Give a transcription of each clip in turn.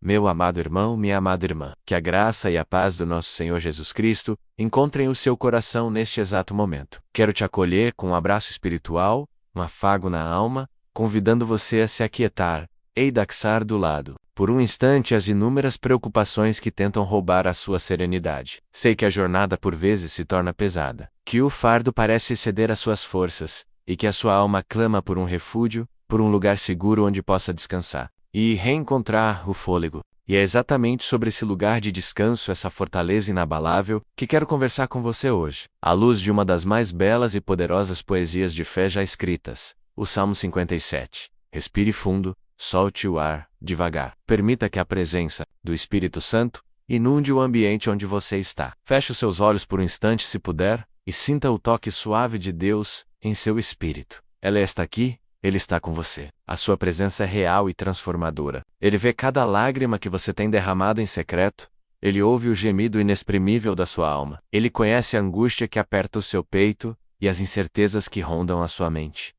Meu amado irmão, minha amada irmã, que a graça e a paz do nosso Senhor Jesus Cristo encontrem o seu coração neste exato momento. Quero te acolher com um abraço espiritual, um afago na alma, convidando você a se aquietar, eidaxar do lado, por um instante as inúmeras preocupações que tentam roubar a sua serenidade. Sei que a jornada por vezes se torna pesada, que o fardo parece exceder as suas forças, e que a sua alma clama por um refúgio, por um lugar seguro onde possa descansar e reencontrar o fôlego. E é exatamente sobre esse lugar de descanso, essa fortaleza inabalável, que quero conversar com você hoje, à luz de uma das mais belas e poderosas poesias de fé já escritas, o Salmo 57. Respire fundo, solte o ar, devagar. Permita que a presença do Espírito Santo inunde o ambiente onde você está. Feche os seus olhos por um instante se puder, e sinta o toque suave de Deus em seu espírito. Ela está aqui, Ele está com você. A sua presença é real e transformadora. Ele vê cada lágrima que você tem derramado em secreto. Ele ouve o gemido inexprimível da sua alma. Ele conhece a angústia que aperta o seu peito e as incertezas que rondam a sua mente.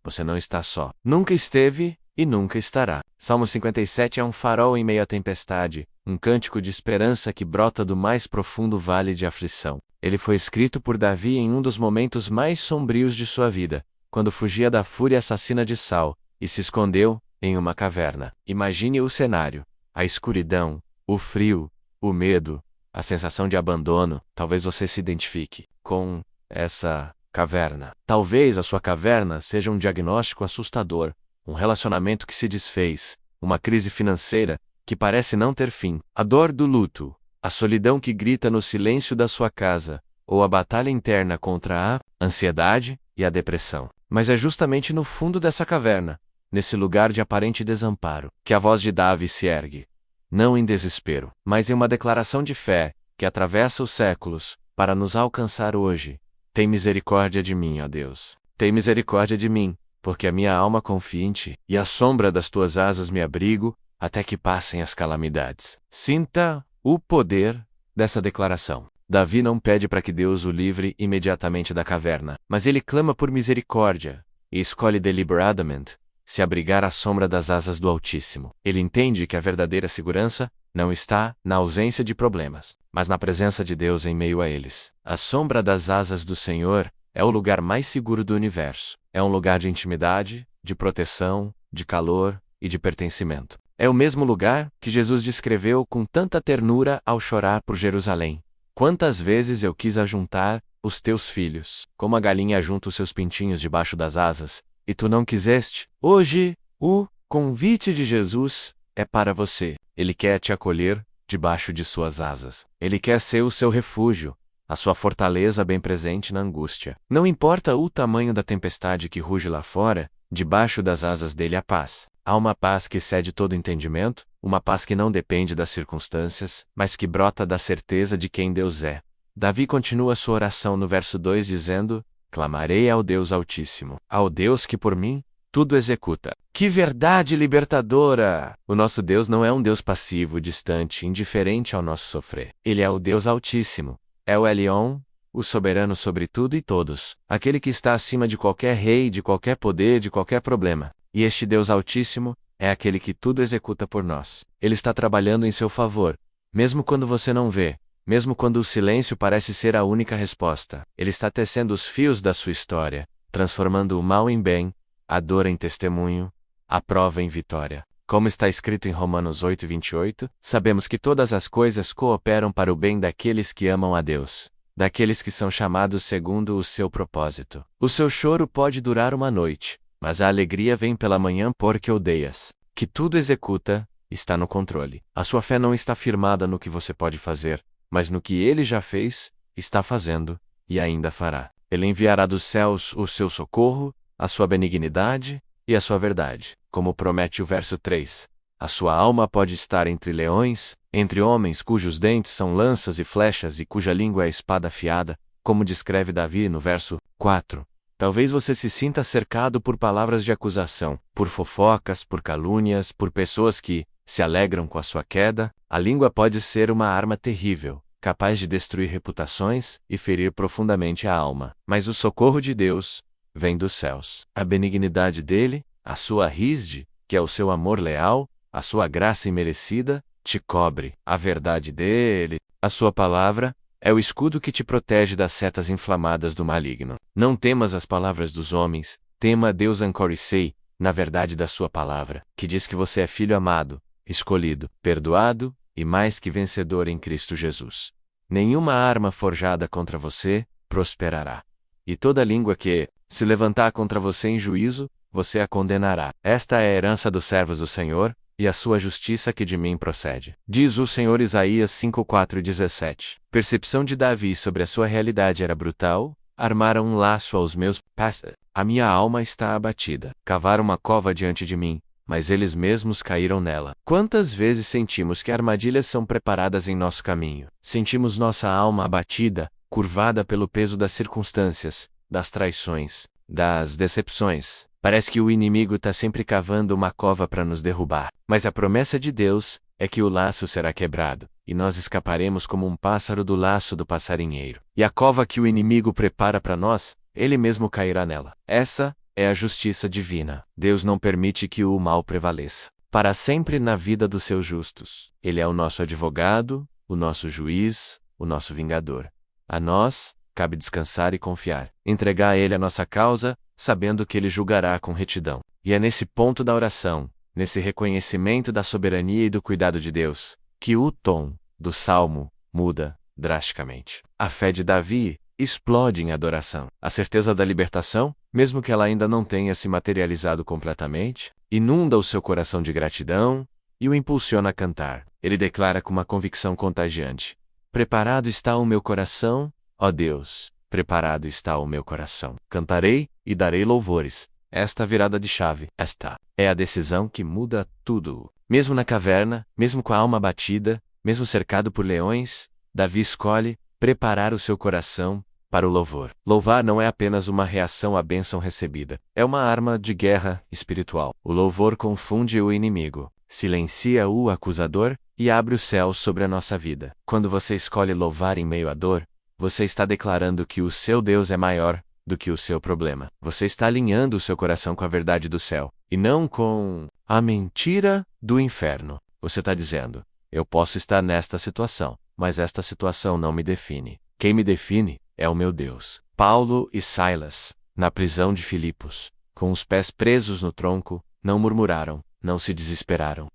Você não está só. Nunca esteve e nunca estará. Salmo 57 é um farol em meio à tempestade, um cântico de esperança que brota do mais profundo vale de aflição. Ele foi escrito por Davi em um dos momentos mais sombrios de sua vida, quando fugia da fúria assassina de Saul, e se escondeu em uma caverna. Imagine o cenário: a escuridão, o frio, o medo, a sensação de abandono. Talvez você se identifique com essa caverna. Talvez a sua caverna seja um diagnóstico assustador, um relacionamento que se desfez, uma crise financeira que parece não ter fim, a dor do luto, a solidão que grita no silêncio da sua casa, ou a batalha interna contra a ansiedade e a depressão. Mas é justamente no fundo dessa caverna, nesse lugar de aparente desamparo, que a voz de Davi se ergue. Não em desespero, mas em uma declaração de fé, que atravessa os séculos, para nos alcançar hoje. Tem misericórdia de mim, ó Deus. Tem misericórdia de mim, porque a minha alma confia em ti, e à sombra das tuas asas me abrigo, até que passem as calamidades. Sinta o poder dessa declaração. Davi não pede para que Deus o livre imediatamente da caverna, mas ele clama por misericórdia, e escolhe deliberadamente se abrigar à sombra das asas do Altíssimo. Ele entende que a verdadeira segurança não está na ausência de problemas, mas na presença de Deus em meio a eles. A sombra das asas do Senhor é o lugar mais seguro do universo. É um lugar de intimidade, de proteção, de calor e de pertencimento. É o mesmo lugar que Jesus descreveu com tanta ternura ao chorar por Jerusalém. Quantas vezes eu quis ajuntar os teus filhos, como a galinha ajunta os seus pintinhos debaixo das asas, e tu não quiseste? Hoje, o convite de Jesus é para você. Ele quer te acolher debaixo de suas asas. Ele quer ser o seu refúgio, a sua fortaleza bem presente na angústia. Não importa o tamanho da tempestade que ruge lá fora, debaixo das asas dele há paz. Há uma paz que excede todo entendimento, uma paz que não depende das circunstâncias, mas que brota da certeza de quem Deus é. Davi continua sua oração no verso 2 dizendo: clamarei ao Deus Altíssimo, ao Deus que por mim tudo executa. Que verdade libertadora! O nosso Deus não é um Deus passivo, distante, indiferente ao nosso sofrer. Ele é o Deus Altíssimo. É o Elion, o soberano sobre tudo e todos, aquele que está acima de qualquer rei, de qualquer poder, de qualquer problema. E este Deus Altíssimo é aquele que tudo executa por nós. Ele está trabalhando em seu favor, mesmo quando você não vê, mesmo quando o silêncio parece ser a única resposta. Ele está tecendo os fios da sua história, transformando o mal em bem, a dor em testemunho, a prova em vitória. Como está escrito em Romanos 8:28, sabemos que todas as coisas cooperam para o bem daqueles que amam a Deus, daqueles que são chamados segundo o seu propósito. O seu choro pode durar uma noite, mas a alegria vem pela manhã porque odeias. Que tudo executa, está no controle. A sua fé não está firmada no que você pode fazer, mas no que ele já fez, está fazendo, e ainda fará. Ele enviará dos céus o seu socorro, a sua benignidade e a sua verdade. Como promete o verso 3, a sua alma pode estar entre leões, entre homens cujos dentes são lanças e flechas e cuja língua é espada afiada, como descreve Davi no verso 4. Talvez você se sinta cercado por palavras de acusação, por fofocas, por calúnias, por pessoas que se alegram com a sua queda. A língua pode ser uma arma terrível, capaz de destruir reputações e ferir profundamente a alma. Mas o socorro de Deus vem dos céus. A benignidade dele, a sua risde, que é o seu amor leal, a sua graça imerecida, te cobre. A verdade dele, a sua palavra, é o escudo que te protege das setas inflamadas do maligno. Não temas as palavras dos homens, tema a Deus Ancorisei, na verdade da sua palavra, que diz que você é filho amado, escolhido, perdoado e mais que vencedor em Cristo Jesus. Nenhuma arma forjada contra você prosperará. E toda língua que se levantar contra você em juízo, você a condenará. Esta é a herança dos servos do Senhor, e a sua justiça que de mim procede. Diz o Senhor. Isaías 5:4-17. Percepção de Davi sobre a sua realidade era brutal. Armaram um laço aos meus pés. A minha alma está abatida. Cavaram uma cova diante de mim, mas eles mesmos caíram nela. Quantas vezes sentimos que armadilhas são preparadas em nosso caminho? Sentimos nossa alma abatida, curvada pelo peso das circunstâncias, das traições, das decepções. Parece que o inimigo está sempre cavando uma cova para nos derrubar. Mas a promessa de Deus é que o laço será quebrado, e nós escaparemos como um pássaro do laço do passarinheiro. E a cova que o inimigo prepara para nós, ele mesmo cairá nela. Essa é a justiça divina. Deus não permite que o mal prevaleça para sempre na vida dos seus justos. Ele é o nosso advogado, o nosso juiz, o nosso vingador. A nós cabe descansar e confiar, entregar a Ele a nossa causa, sabendo que Ele julgará com retidão. E é nesse ponto da oração, nesse reconhecimento da soberania e do cuidado de Deus, que o tom do salmo muda drasticamente. A fé de Davi explode em adoração. A certeza da libertação, mesmo que ela ainda não tenha se materializado completamente, inunda o seu coração de gratidão e o impulsiona a cantar. Ele declara com uma convicção contagiante: preparado está o meu coração, ó Deus, preparado está o meu coração. Cantarei e darei louvores. Esta virada de chave, esta é a decisão que muda tudo. Mesmo na caverna, mesmo com a alma abatida, mesmo cercado por leões, Davi escolhe preparar o seu coração para o louvor. Louvar não é apenas uma reação à bênção recebida, é uma arma de guerra espiritual. O louvor confunde o inimigo, silencia o acusador e abre o céu sobre a nossa vida. Quando você escolhe louvar em meio à dor, você está declarando que o seu Deus é maior do que o seu problema. Você está alinhando o seu coração com a verdade do céu, e não com a mentira do inferno. Você está dizendo: eu posso estar nesta situação, mas esta situação não me define. Quem me define é o meu Deus. Paulo e Silas, na prisão de Filipos, com os pés presos no tronco, não murmuraram, não se desesperaram.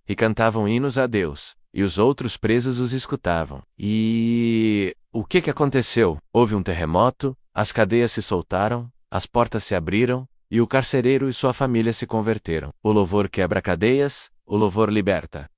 E cantavam hinos a Deus, e os outros presos os escutavam. E o que aconteceu? Houve um terremoto, as cadeias se soltaram, as portas se abriram, e o carcereiro e sua família se converteram. O louvor quebra cadeias, o louvor liberta.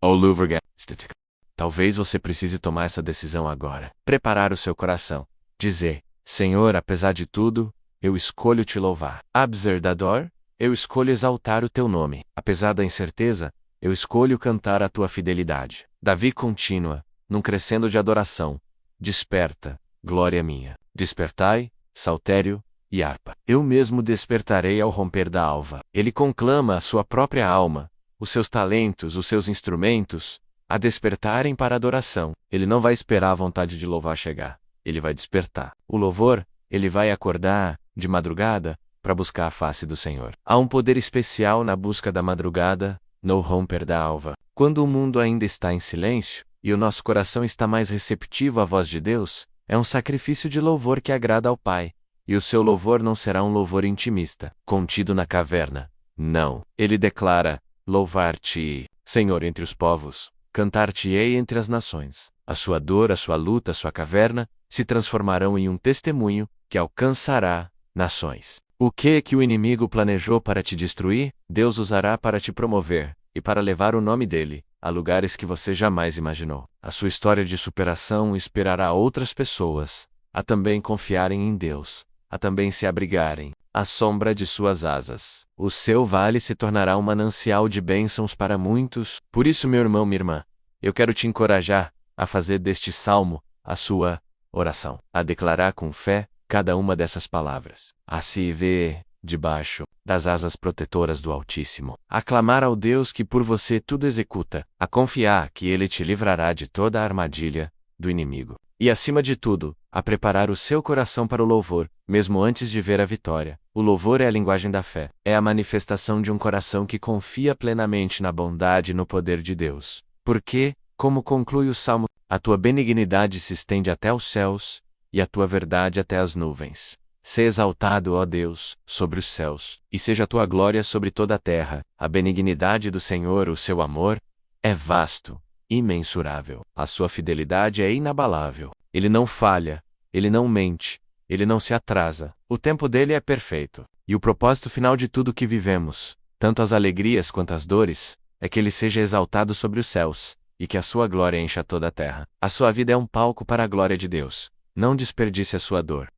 Talvez você precise tomar essa decisão agora. Preparar o seu coração. Dizer: Senhor, apesar de tudo, eu escolho te louvar. Apesar da dor, eu escolho exaltar o teu nome. Apesar da incerteza, eu escolho cantar a tua fidelidade. Davi continua, num crescendo de adoração: desperta, glória minha. Despertai, saltério e harpa. Eu mesmo despertarei ao romper da alva. Ele conclama a sua própria alma, os seus talentos, os seus instrumentos, a despertarem para a adoração. Ele não vai esperar a vontade de louvar chegar. Ele vai despertar. O louvor, ele vai acordar, de madrugada, para buscar a face do Senhor. Há um poder especial na busca da madrugada, no romper da alva. Quando o mundo ainda está em silêncio, e o nosso coração está mais receptivo à voz de Deus, é um sacrifício de louvor que agrada ao Pai. E o seu louvor não será um louvor intimista, contido na caverna. Não. Ele declara: louvar-te, Senhor, entre os povos. Cantar-te-ei entre as nações. A sua dor, a sua luta, a sua caverna, se transformarão em um testemunho que alcançará nações. O que o inimigo planejou para te destruir, Deus usará para te promover, e para levar o nome dele a lugares que você jamais imaginou. A sua história de superação inspirará outras pessoas a também confiarem em Deus, a também se abrigarem à sombra de suas asas. O seu vale se tornará um manancial de bênçãos para muitos. Por isso, meu irmão, minha irmã, eu quero te encorajar a fazer deste salmo a sua oração, a declarar com fé cada uma dessas palavras, a se ver debaixo das asas protetoras do Altíssimo, a clamar ao Deus que por você tudo executa, a confiar que Ele te livrará de toda a armadilha do inimigo. E acima de tudo, a preparar o seu coração para o louvor, mesmo antes de ver a vitória. O louvor é a linguagem da fé. É a manifestação de um coração que confia plenamente na bondade e no poder de Deus. Porque, como conclui o Salmo, a tua benignidade se estende até os céus, e a tua verdade até as nuvens. Sê exaltado, ó Deus, sobre os céus, e seja a tua glória sobre toda a terra. A benignidade do Senhor, o seu amor, é vasto, imensurável. A sua fidelidade é inabalável. Ele não falha, ele não mente, ele não se atrasa. O tempo dele é perfeito. E o propósito final de tudo que vivemos, tanto as alegrias quanto as dores, é que ele seja exaltado sobre os céus, e que a sua glória encha toda a terra. A sua vida é um palco para a glória de Deus. Não desperdice a sua dor.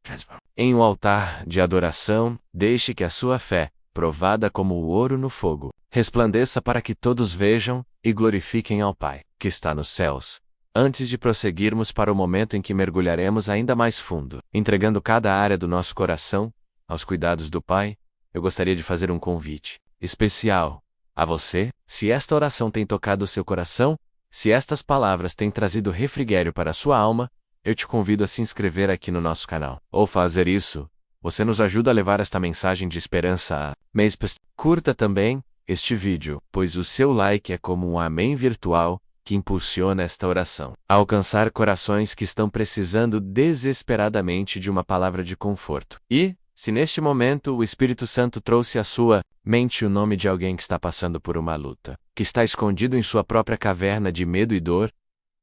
Em um altar de adoração, deixe que a sua fé, provada como o ouro no fogo, resplandeça para que todos vejam e glorifiquem ao Pai, que está nos céus. Antes de prosseguirmos para o momento em que mergulharemos ainda mais fundo, entregando cada área do nosso coração aos cuidados do Pai, eu gostaria de fazer um convite especial a você. Se esta oração tem tocado o seu coração, se estas palavras têm trazido refrigério para a sua alma, eu te convido a se inscrever aqui no nosso canal. Ao fazer isso, você nos ajuda a levar esta mensagem de esperança a mais pessoas. Curta também este vídeo, pois o seu like é como um amém virtual que impulsiona esta oração a alcançar corações que estão precisando desesperadamente de uma palavra de conforto. E, se neste momento o Espírito Santo trouxe à sua mente o nome de alguém que está passando por uma luta, que está escondido em sua própria caverna de medo e dor,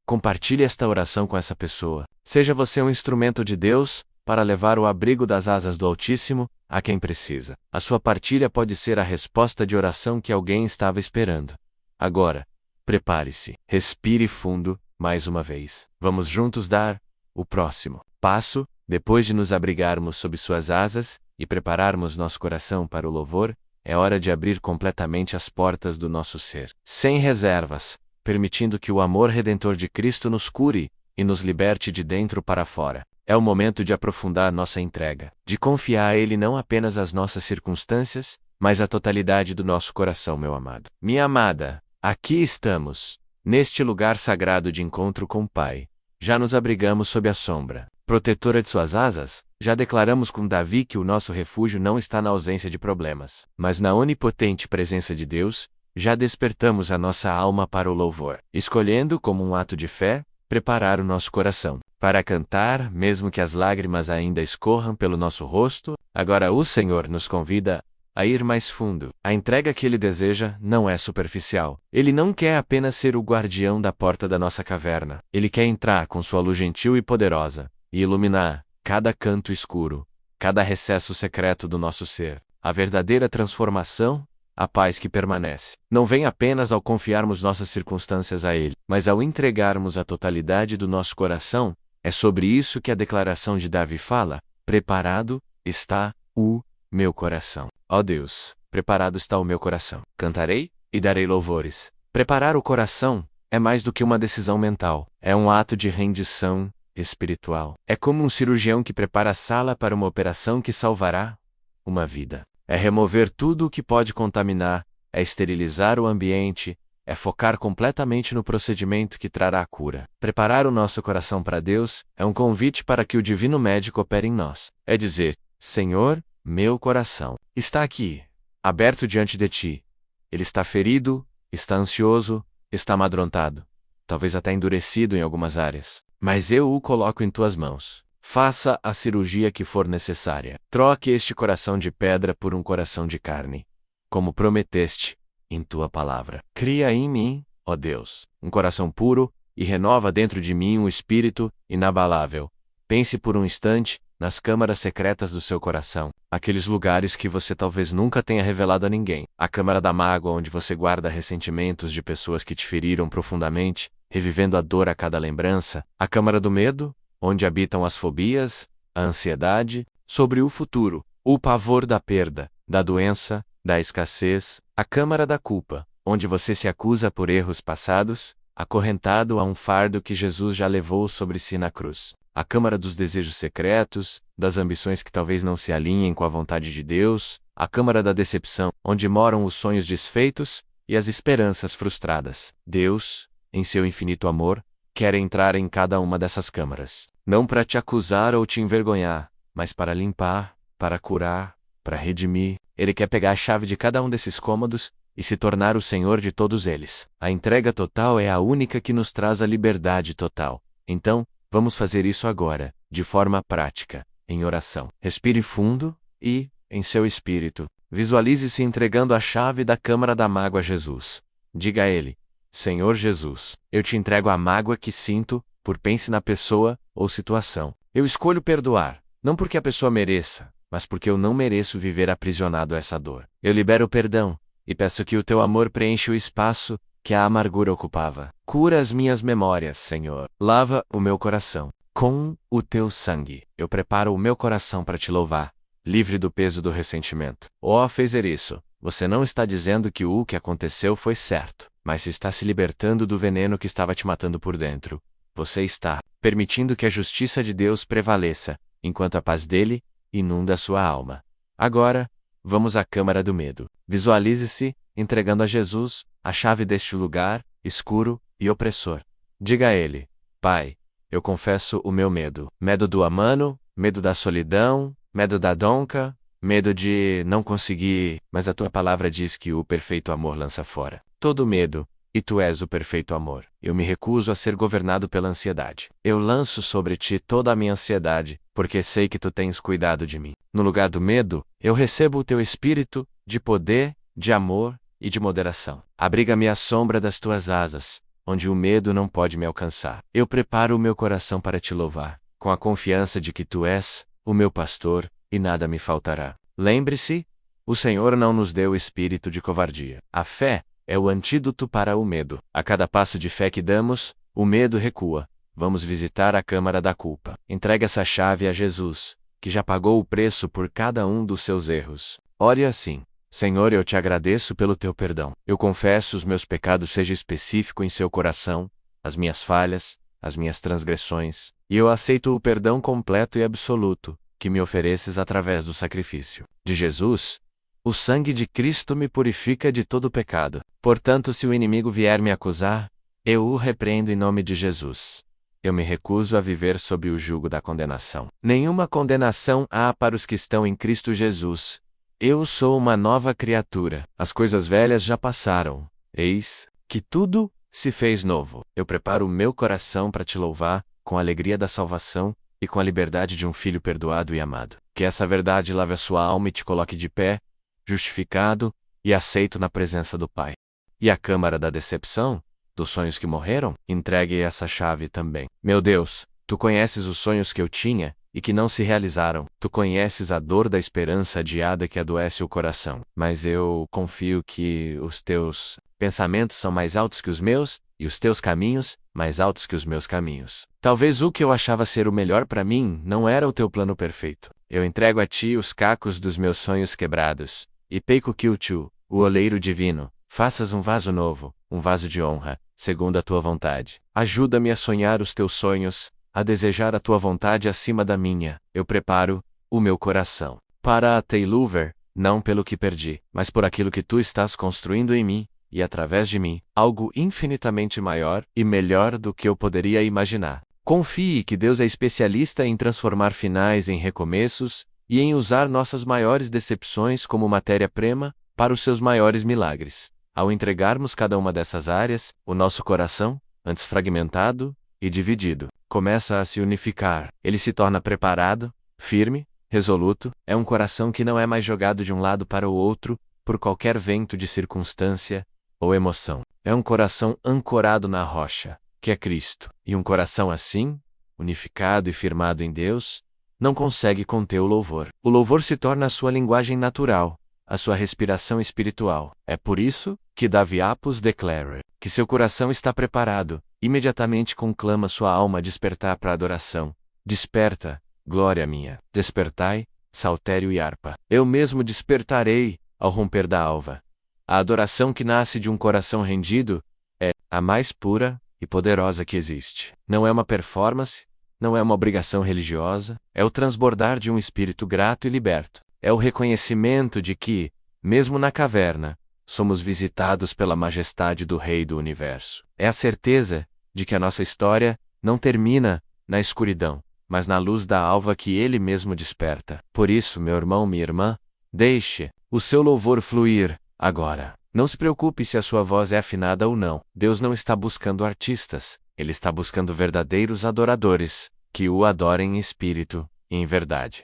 compartilhe esta oração com essa pessoa. Seja você um instrumento de Deus para levar o abrigo das asas do Altíssimo a quem precisa. A sua partilha pode ser a resposta de oração que alguém estava esperando. Agora, prepare-se, respire fundo, mais uma vez. Vamos juntos dar o próximo passo. Depois de nos abrigarmos sob suas asas e prepararmos nosso coração para o louvor, é hora de abrir completamente as portas do nosso ser, sem reservas, permitindo que o amor redentor de Cristo nos cure e nos liberte de dentro para fora. É o momento de aprofundar nossa entrega, de confiar a Ele não apenas as nossas circunstâncias, mas a totalidade do nosso coração, meu amado. Minha amada, aqui estamos, neste lugar sagrado de encontro com o Pai. Já nos abrigamos sob a sombra protetora de suas asas, já declaramos com Davi que o nosso refúgio não está na ausência de problemas, mas na onipotente presença de Deus. Já despertamos a nossa alma para o louvor, escolhendo como um ato de fé, preparar o nosso coração para cantar, mesmo que as lágrimas ainda escorram pelo nosso rosto. Agora o Senhor nos convida a ir mais fundo. A entrega que Ele deseja não é superficial. Ele não quer apenas ser o guardião da porta da nossa caverna. Ele quer entrar com sua luz gentil e poderosa e iluminar cada canto escuro, cada recesso secreto do nosso ser. A verdadeira transformação, a paz que permanece, não vem apenas ao confiarmos nossas circunstâncias a Ele, mas ao entregarmos a totalidade do nosso coração. É sobre isso que a declaração de Davi fala: preparado está o meu coração. Ó Deus, preparado está o meu coração. Cantarei e darei louvores. Preparar o coração é mais do que uma decisão mental. É um ato de rendição espiritual. É como um cirurgião que prepara a sala para uma operação que salvará uma vida. É remover tudo o que pode contaminar, é esterilizar o ambiente, é focar completamente no procedimento que trará a cura. Preparar o nosso coração para Deus é um convite para que o divino médico opere em nós. É dizer: Senhor, meu coração está aqui, aberto diante de Ti. Ele está ferido, está ansioso, está amedrontado, talvez até endurecido em algumas áreas. Mas eu o coloco em Tuas mãos. Faça a cirurgia que for necessária. Troque este coração de pedra por um coração de carne, como prometeste em Tua palavra. Cria em mim, ó Deus, um coração puro, e renova dentro de mim um espírito inabalável. Pense por um instante nas câmaras secretas do seu coração, aqueles lugares que você talvez nunca tenha revelado a ninguém. A câmara da mágoa, onde você guarda ressentimentos de pessoas que te feriram profundamente, revivendo a dor a cada lembrança. A câmara do medo, onde habitam as fobias, a ansiedade sobre o futuro, o pavor da perda, da doença, da escassez. A câmara da culpa, onde você se acusa por erros passados, acorrentado a um fardo que Jesus já levou sobre si na cruz. A câmara dos desejos secretos, das ambições que talvez não se alinhem com a vontade de Deus. A câmara da decepção, onde moram os sonhos desfeitos e as esperanças frustradas. Deus, em seu infinito amor, quer entrar em cada uma dessas câmaras, não para te acusar ou te envergonhar, mas para limpar, para curar, para redimir. Ele quer pegar a chave de cada um desses cômodos e se tornar o Senhor de todos eles. A entrega total é a única que nos traz a liberdade total. Então, vamos fazer isso agora, de forma prática, em oração. Respire fundo e, em seu espírito, visualize-se entregando a chave da câmara da mágoa a Jesus. Diga a Ele: Senhor Jesus, eu te entrego a mágoa que sinto, por pense na pessoa ou situação. Eu escolho perdoar, não porque a pessoa mereça, mas porque eu não mereço viver aprisionado a essa dor. Eu libero o perdão, e peço que o teu amor preencha o espaço que a amargura ocupava. Cura as minhas memórias, Senhor. Lava o meu coração com o teu sangue. Eu preparo o meu coração para te louvar, livre do peso do ressentimento. Fazer isso, você não está dizendo que o que aconteceu foi certo, mas está se libertando do veneno que estava te matando por dentro. Você está permitindo que a justiça de Deus prevaleça, enquanto a paz dele inunda a sua alma. Agora, vamos à câmara do medo. Visualize-se entregando a Jesus a chave deste lugar escuro e opressor. Diga a Ele: Pai, eu confesso o meu medo. Medo do amano, medo da solidão, medo da donca, medo de não conseguir, mas a tua palavra diz que o perfeito amor lança fora todo medo, e tu és o perfeito amor. Eu me recuso a ser governado pela ansiedade. Eu lanço sobre ti toda a minha ansiedade, porque sei que tu tens cuidado de mim. No lugar do medo, eu recebo o teu espírito de poder, de amor e de moderação. Abriga-me à sombra das tuas asas, onde o medo não pode me alcançar. Eu preparo o meu coração para te louvar, com a confiança de que tu és o meu pastor, e nada me faltará. Lembre-se, o Senhor não nos deu espírito de covardia. A fé é o antídoto para o medo. A cada passo de fé que damos, o medo recua. Vamos visitar a câmara da culpa. Entregue essa chave a Jesus, que já pagou o preço por cada um dos seus erros. Ore assim: Senhor, eu te agradeço pelo teu perdão. Eu confesso os meus pecados, seja específico em seu coração, as minhas falhas, as minhas transgressões, e eu aceito o perdão completo e absoluto que me ofereces através do sacrifício de Jesus. O sangue de Cristo me purifica de todo pecado. Portanto, se o inimigo vier me acusar, eu o repreendo em nome de Jesus. Eu me recuso a viver sob o jugo da condenação. Nenhuma condenação há para os que estão em Cristo Jesus. Eu sou uma nova criatura. As coisas velhas já passaram. Eis que tudo se fez novo. Eu preparo o meu coração para te louvar, com a alegria da salvação e com a liberdade de um filho perdoado e amado. Que essa verdade lave a sua alma e te coloque de pé, justificado e aceito na presença do Pai. E a câmara da decepção, dos sonhos que morreram, entregue essa chave também. Meu Deus, tu conheces os sonhos que eu tinha e que não se realizaram. Tu conheces a dor da esperança adiada que adoece o coração. Mas eu confio que os teus pensamentos são mais altos que os meus, e os teus caminhos mais altos que os meus caminhos. Talvez o que eu achava ser o melhor para mim não era o teu plano perfeito. Eu entrego a ti os cacos dos meus sonhos quebrados, e peço que tu, o oleiro divino, faças um vaso novo, um vaso de honra, segundo a tua vontade. Ajuda-me a sonhar os teus sonhos, a desejar a tua vontade acima da minha. Eu preparo o meu coração para a te louvar, não pelo que perdi, mas por aquilo que tu estás construindo em mim, e através de mim, algo infinitamente maior e melhor do que eu poderia imaginar. Confie que Deus é especialista em transformar finais em recomeços e em usar nossas maiores decepções como matéria-prima para os seus maiores milagres. Ao entregarmos cada uma dessas áreas, o nosso coração, antes fragmentado e dividido, começa a se unificar. Ele se torna preparado, firme, resoluto. É um coração que não é mais jogado de um lado para o outro por qualquer vento de circunstância ou emoção. É um coração ancorado na rocha, que é Cristo. E um coração assim, unificado e firmado em Deus, não consegue conter o louvor. O louvor se torna a sua linguagem natural, a sua respiração espiritual. É por isso que Davi Apos declara que seu coração está preparado, imediatamente conclama sua alma a despertar para a adoração. Desperta, glória minha. Despertai, saltério e harpa. Eu mesmo despertarei, ao romper da alva. A adoração que nasce de um coração rendido é a mais pura e poderosa que existe. Não é uma performance, não é uma obrigação religiosa, é o transbordar de um espírito grato e liberto. É o reconhecimento de que, mesmo na caverna, somos visitados pela majestade do Rei do Universo. É a certeza de que a nossa história não termina na escuridão, mas na luz da alva que Ele mesmo desperta. Por isso, meu irmão, minha irmã, deixe o seu louvor fluir agora. Não se preocupe se a sua voz é afinada ou não. Deus não está buscando artistas. Ele está buscando verdadeiros adoradores, que o adorem em espírito e em verdade.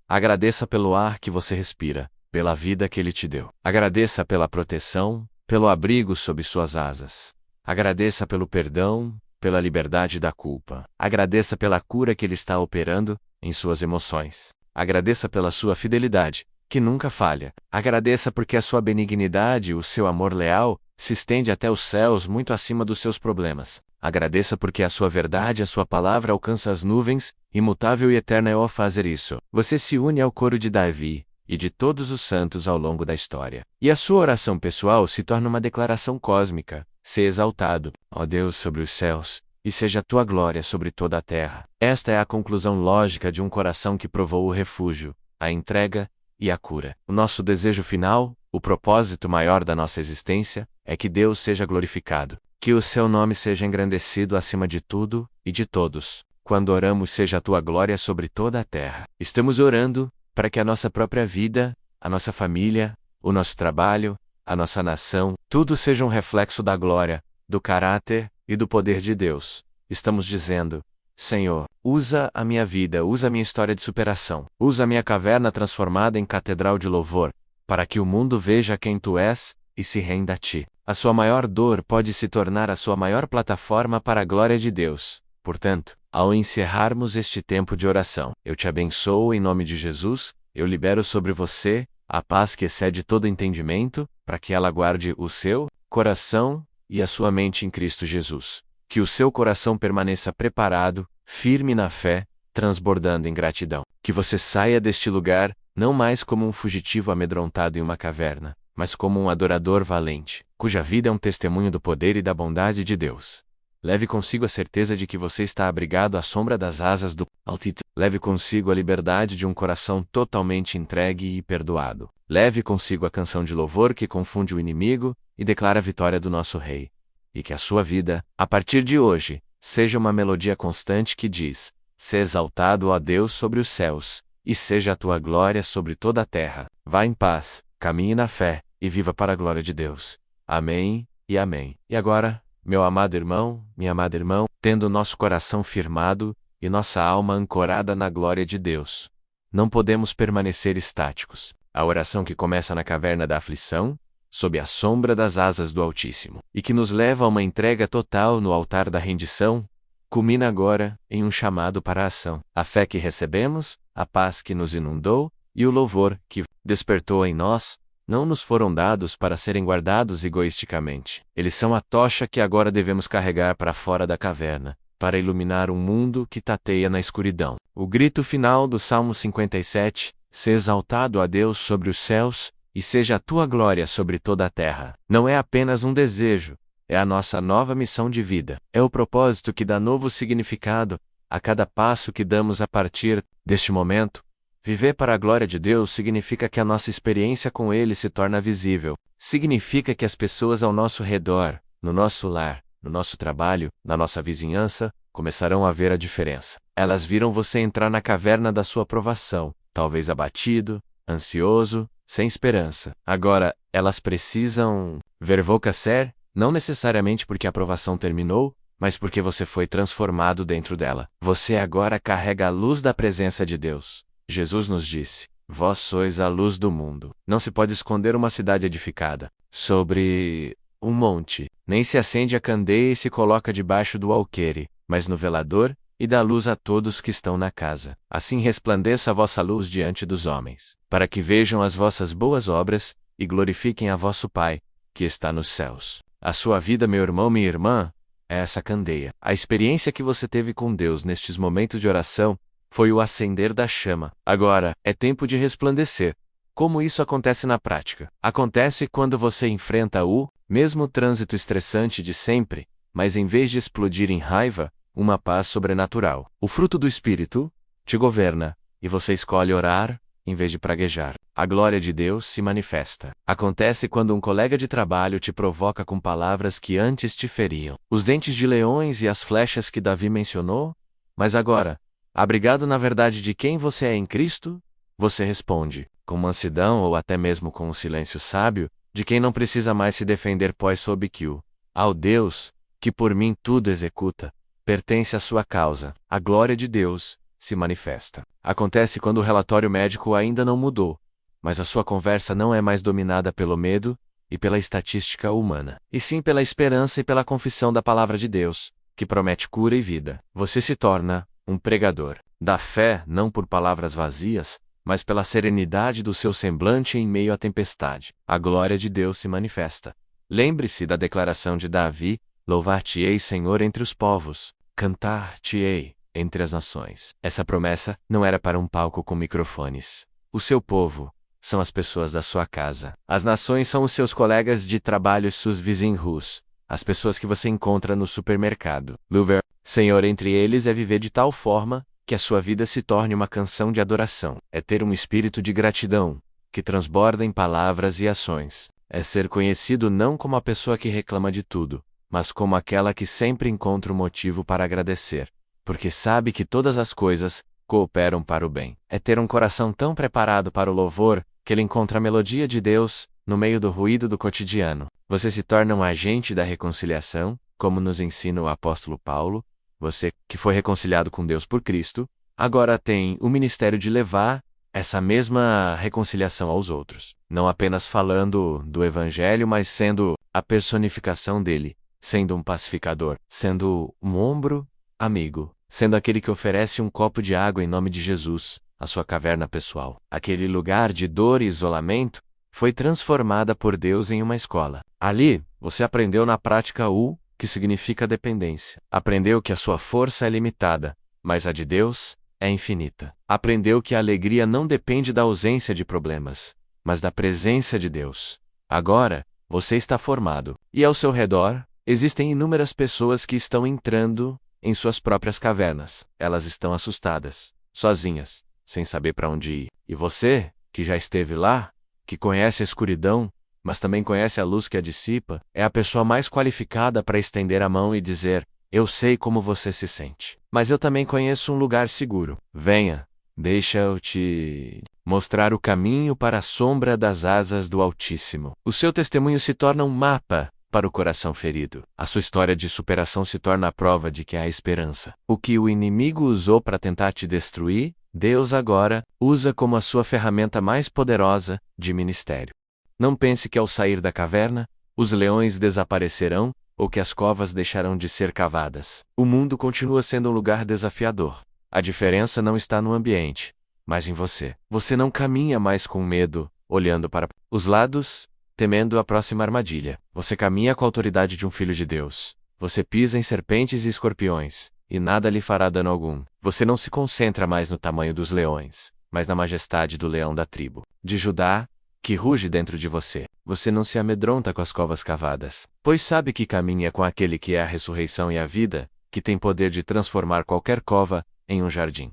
Agradeça pelo ar que você respira, pela vida que Ele te deu. Agradeça pela proteção, pelo abrigo sob suas asas. Agradeça pelo perdão, pela liberdade da culpa. Agradeça pela cura que Ele está operando em suas emoções. Agradeça pela sua fidelidade, que nunca falha. Agradeça porque a sua benignidade e o seu amor leal se estende até os céus muito acima dos seus problemas. Agradeça porque a sua verdade e a sua palavra alcança as nuvens, imutável e eterna é ao fazer isso. Você se une ao coro de Davi e de todos os santos ao longo da história. E a sua oração pessoal se torna uma declaração cósmica. Ser exaltado, ó Deus, sobre os céus, e seja a tua glória sobre toda a terra. Esta é a conclusão lógica de um coração que provou o refúgio, a entrega e a cura. O nosso desejo final, o propósito maior da nossa existência, é que Deus seja glorificado, que o seu nome seja engrandecido acima de tudo e de todos. Quando oramos, seja a tua glória sobre toda a terra. Estamos orando para que a nossa própria vida, a nossa família, o nosso trabalho, a nossa nação, tudo seja um reflexo da glória, do caráter e do poder de Deus. Estamos dizendo: Senhor, usa a minha vida, usa a minha história de superação, usa a minha caverna transformada em catedral de louvor, para que o mundo veja quem tu és e se renda a ti. A sua maior dor pode se tornar a sua maior plataforma para a glória de Deus. Portanto, ao encerrarmos este tempo de oração, eu te abençoo em nome de Jesus, eu libero sobre você a paz que excede todo entendimento, para que ela guarde o seu coração e a sua mente em Cristo Jesus. Que o seu coração permaneça preparado, firme na fé, transbordando em gratidão. Que você saia deste lugar, não mais como um fugitivo amedrontado em uma caverna, mas como um adorador valente, cuja vida é um testemunho do poder e da bondade de Deus. Leve consigo a certeza de que você está abrigado à sombra das asas do Altíssimo. Leve consigo a liberdade de um coração totalmente entregue e perdoado. Leve consigo a canção de louvor que confunde o inimigo e declara a vitória do nosso Rei. E que a sua vida, a partir de hoje, seja uma melodia constante que diz: "Se exaltado, ó Deus, sobre os céus, e seja a tua glória sobre toda a terra." Vá em paz, caminhe na fé, e viva para a glória de Deus. Amém e amém. E agora, meu amado irmão, minha amada irmã, tendo nosso coração firmado e nossa alma ancorada na glória de Deus, não podemos permanecer estáticos. A oração que começa na caverna da aflição, sob a sombra das asas do Altíssimo, e que nos leva a uma entrega total no altar da rendição, culmina agora em um chamado para a ação. A fé que recebemos, a paz que nos inundou e o louvor que despertou em nós, não nos foram dados para serem guardados egoisticamente. Eles são a tocha que agora devemos carregar para fora da caverna, para iluminar um mundo que tateia na escuridão. O grito final do Salmo 57, "Se exaltado a Deus sobre os céus, e seja a tua glória sobre toda a terra", não é apenas um desejo, é a nossa nova missão de vida. É o propósito que dá novo significado a cada passo que damos a partir deste momento. Viver para a glória de Deus significa que a nossa experiência com Ele se torna visível. Significa que as pessoas ao nosso redor, no nosso lar, no nosso trabalho, na nossa vizinhança, começarão a ver a diferença. Elas viram você entrar na caverna da sua provação, talvez abatido, ansioso, sem esperança. Agora, elas precisam ver você, não necessariamente porque a provação terminou, mas porque você foi transformado dentro dela. Você agora carrega a luz da presença de Deus. Jesus nos disse: "Vós sois a luz do mundo." Não se pode esconder uma cidade edificada sobre um monte, nem se acende a candeia e se coloca debaixo do alqueire, mas no velador, e dá luz a todos que estão na casa. Assim resplandeça a vossa luz diante dos homens, para que vejam as vossas boas obras, e glorifiquem a vosso Pai, que está nos céus. A sua vida, meu irmão, minha irmã, é essa candeia. A experiência que você teve com Deus nestes momentos de oração foi o acender da chama. Agora, é tempo de resplandecer. Como isso acontece na prática? Acontece quando você enfrenta o mesmo trânsito estressante de sempre, mas em vez de explodir em raiva, uma paz sobrenatural. O fruto do Espírito te governa, e você escolhe orar, em vez de praguejar. A glória de Deus se manifesta. Acontece quando um colega de trabalho te provoca com palavras que antes te feriam. Os dentes de leões e as flechas que Davi mencionou? Mas agora, abrigado na verdade de quem você é em Cristo, você responde, com mansidão ou até mesmo com um silêncio sábio: de quem não precisa mais se defender, pois soube que ao Deus, que por mim tudo executa, pertence à sua causa. A glória de Deus se manifesta. Acontece quando o relatório médico ainda não mudou, mas a sua conversa não é mais dominada pelo medo e pela estatística humana, e sim pela esperança e pela confissão da palavra de Deus, que promete cura e vida. Você se torna um pregador da fé, não por palavras vazias, mas pela serenidade do seu semblante em meio à tempestade. A glória de Deus se manifesta. Lembre-se da declaração de Davi: louvar-te-ei, Senhor, entre os povos, cantar-te-ei entre as nações. Essa promessa não era para um palco com microfones. O seu povo são as pessoas da sua casa. As nações são os seus colegas de trabalho e seus vizinhos, as pessoas que você encontra no supermercado. Louvar, Senhor, entre eles é viver de tal forma que a sua vida se torne uma canção de adoração. É ter um espírito de gratidão, que transborda em palavras e ações. É ser conhecido não como a pessoa que reclama de tudo, mas como aquela que sempre encontra um motivo para agradecer, porque sabe que todas as coisas cooperam para o bem. É ter um coração tão preparado para o louvor, que ele encontra a melodia de Deus no meio do ruído do cotidiano. Você se torna um agente da reconciliação, como nos ensina o apóstolo Paulo. Você, que foi reconciliado com Deus por Cristo, agora tem o ministério de levar essa mesma reconciliação aos outros. Não apenas falando do Evangelho, mas sendo a personificação dele, sendo um pacificador, sendo um ombro amigo, sendo aquele que oferece um copo de água em nome de Jesus, a sua caverna pessoal. Aquele lugar de dor e isolamento foi transformada por Deus em uma escola. Ali, você aprendeu na prática o que significa dependência. Aprendeu que a sua força é limitada, mas a de Deus é infinita. Aprendeu que a alegria não depende da ausência de problemas, mas da presença de Deus. Agora, você está formado, e ao seu redor, existem inúmeras pessoas que estão entrando em suas próprias cavernas. Elas estão assustadas, sozinhas, sem saber para onde ir. E você, que já esteve lá, que conhece a escuridão, mas também conhece a luz que a dissipa, é a pessoa mais qualificada para estender a mão e dizer: eu sei como você se sente, mas eu também conheço um lugar seguro. Venha, deixa eu te mostrar o caminho para a sombra das asas do Altíssimo. O seu testemunho se torna um mapa para o coração ferido. A sua história de superação se torna a prova de que há esperança. O que o inimigo usou para tentar te destruir, Deus agora usa como a sua ferramenta mais poderosa de ministério. Não pense que ao sair da caverna, os leões desaparecerão ou que as covas deixarão de ser cavadas. O mundo continua sendo um lugar desafiador. A diferença não está no ambiente, mas em você. Você não caminha mais com medo, olhando para os lados, temendo a próxima armadilha. Você caminha com a autoridade de um filho de Deus. Você pisa em serpentes e escorpiões, e nada lhe fará dano algum. Você não se concentra mais no tamanho dos leões, mas na majestade do leão da tribo de Judá, que ruge dentro de você. Você não se amedronta com as covas cavadas, pois sabe que caminha com aquele que é a ressurreição e a vida, que tem poder de transformar qualquer cova em um jardim.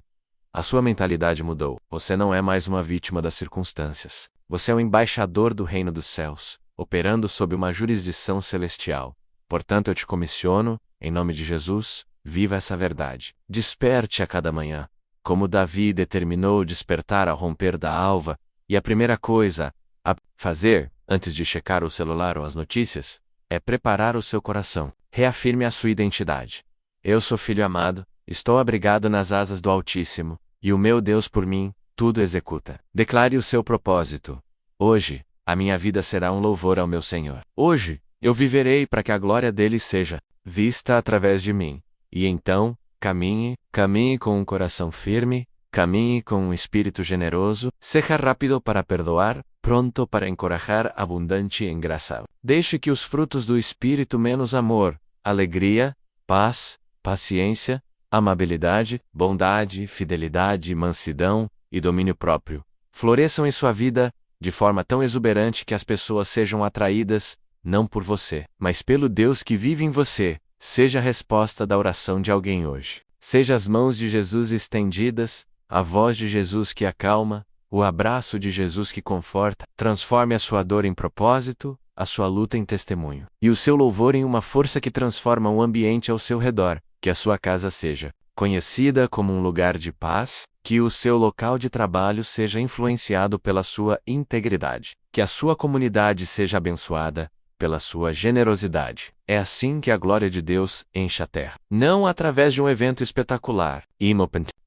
A sua mentalidade mudou. Você não é mais uma vítima das circunstâncias. Você é um embaixador do reino dos céus, operando sob uma jurisdição celestial. Portanto, eu te comissiono, em nome de Jesus, viva essa verdade. Desperte a cada manhã, como Davi determinou despertar ao romper da alva, e a primeira coisa a fazer, antes de checar o celular ou as notícias, é preparar o seu coração. Reafirme a sua identidade. Eu sou filho amado, estou abrigado nas asas do Altíssimo, e o meu Deus por mim tudo executa. Declare o seu propósito. Hoje, a minha vida será um louvor ao meu Senhor. Hoje, eu viverei para que a glória dele seja vista através de mim. E então, caminhe com um coração firme, caminhe com um espírito generoso, seja rápido para perdoar, pronto para encorajar, abundante em graça. Deixe que os frutos do Espírito menos amor, alegria, paz, paciência, amabilidade, bondade, fidelidade, mansidão e domínio próprio floresçam em sua vida de forma tão exuberante que as pessoas sejam atraídas, não por você, mas pelo Deus que vive em você. Seja a resposta da oração de alguém hoje. Seja as mãos de Jesus estendidas, a voz de Jesus que acalma, o abraço de Jesus que conforta. Transforme a sua dor em propósito, a sua luta em testemunho, e o seu louvor em uma força que transforma o ambiente ao seu redor. Que a sua casa seja conhecida como um lugar de paz, Que o seu local de trabalho seja influenciado pela sua integridade. Que a sua comunidade seja abençoada pela sua generosidade. É assim que a glória de Deus enche a terra. Não através de um evento espetacular,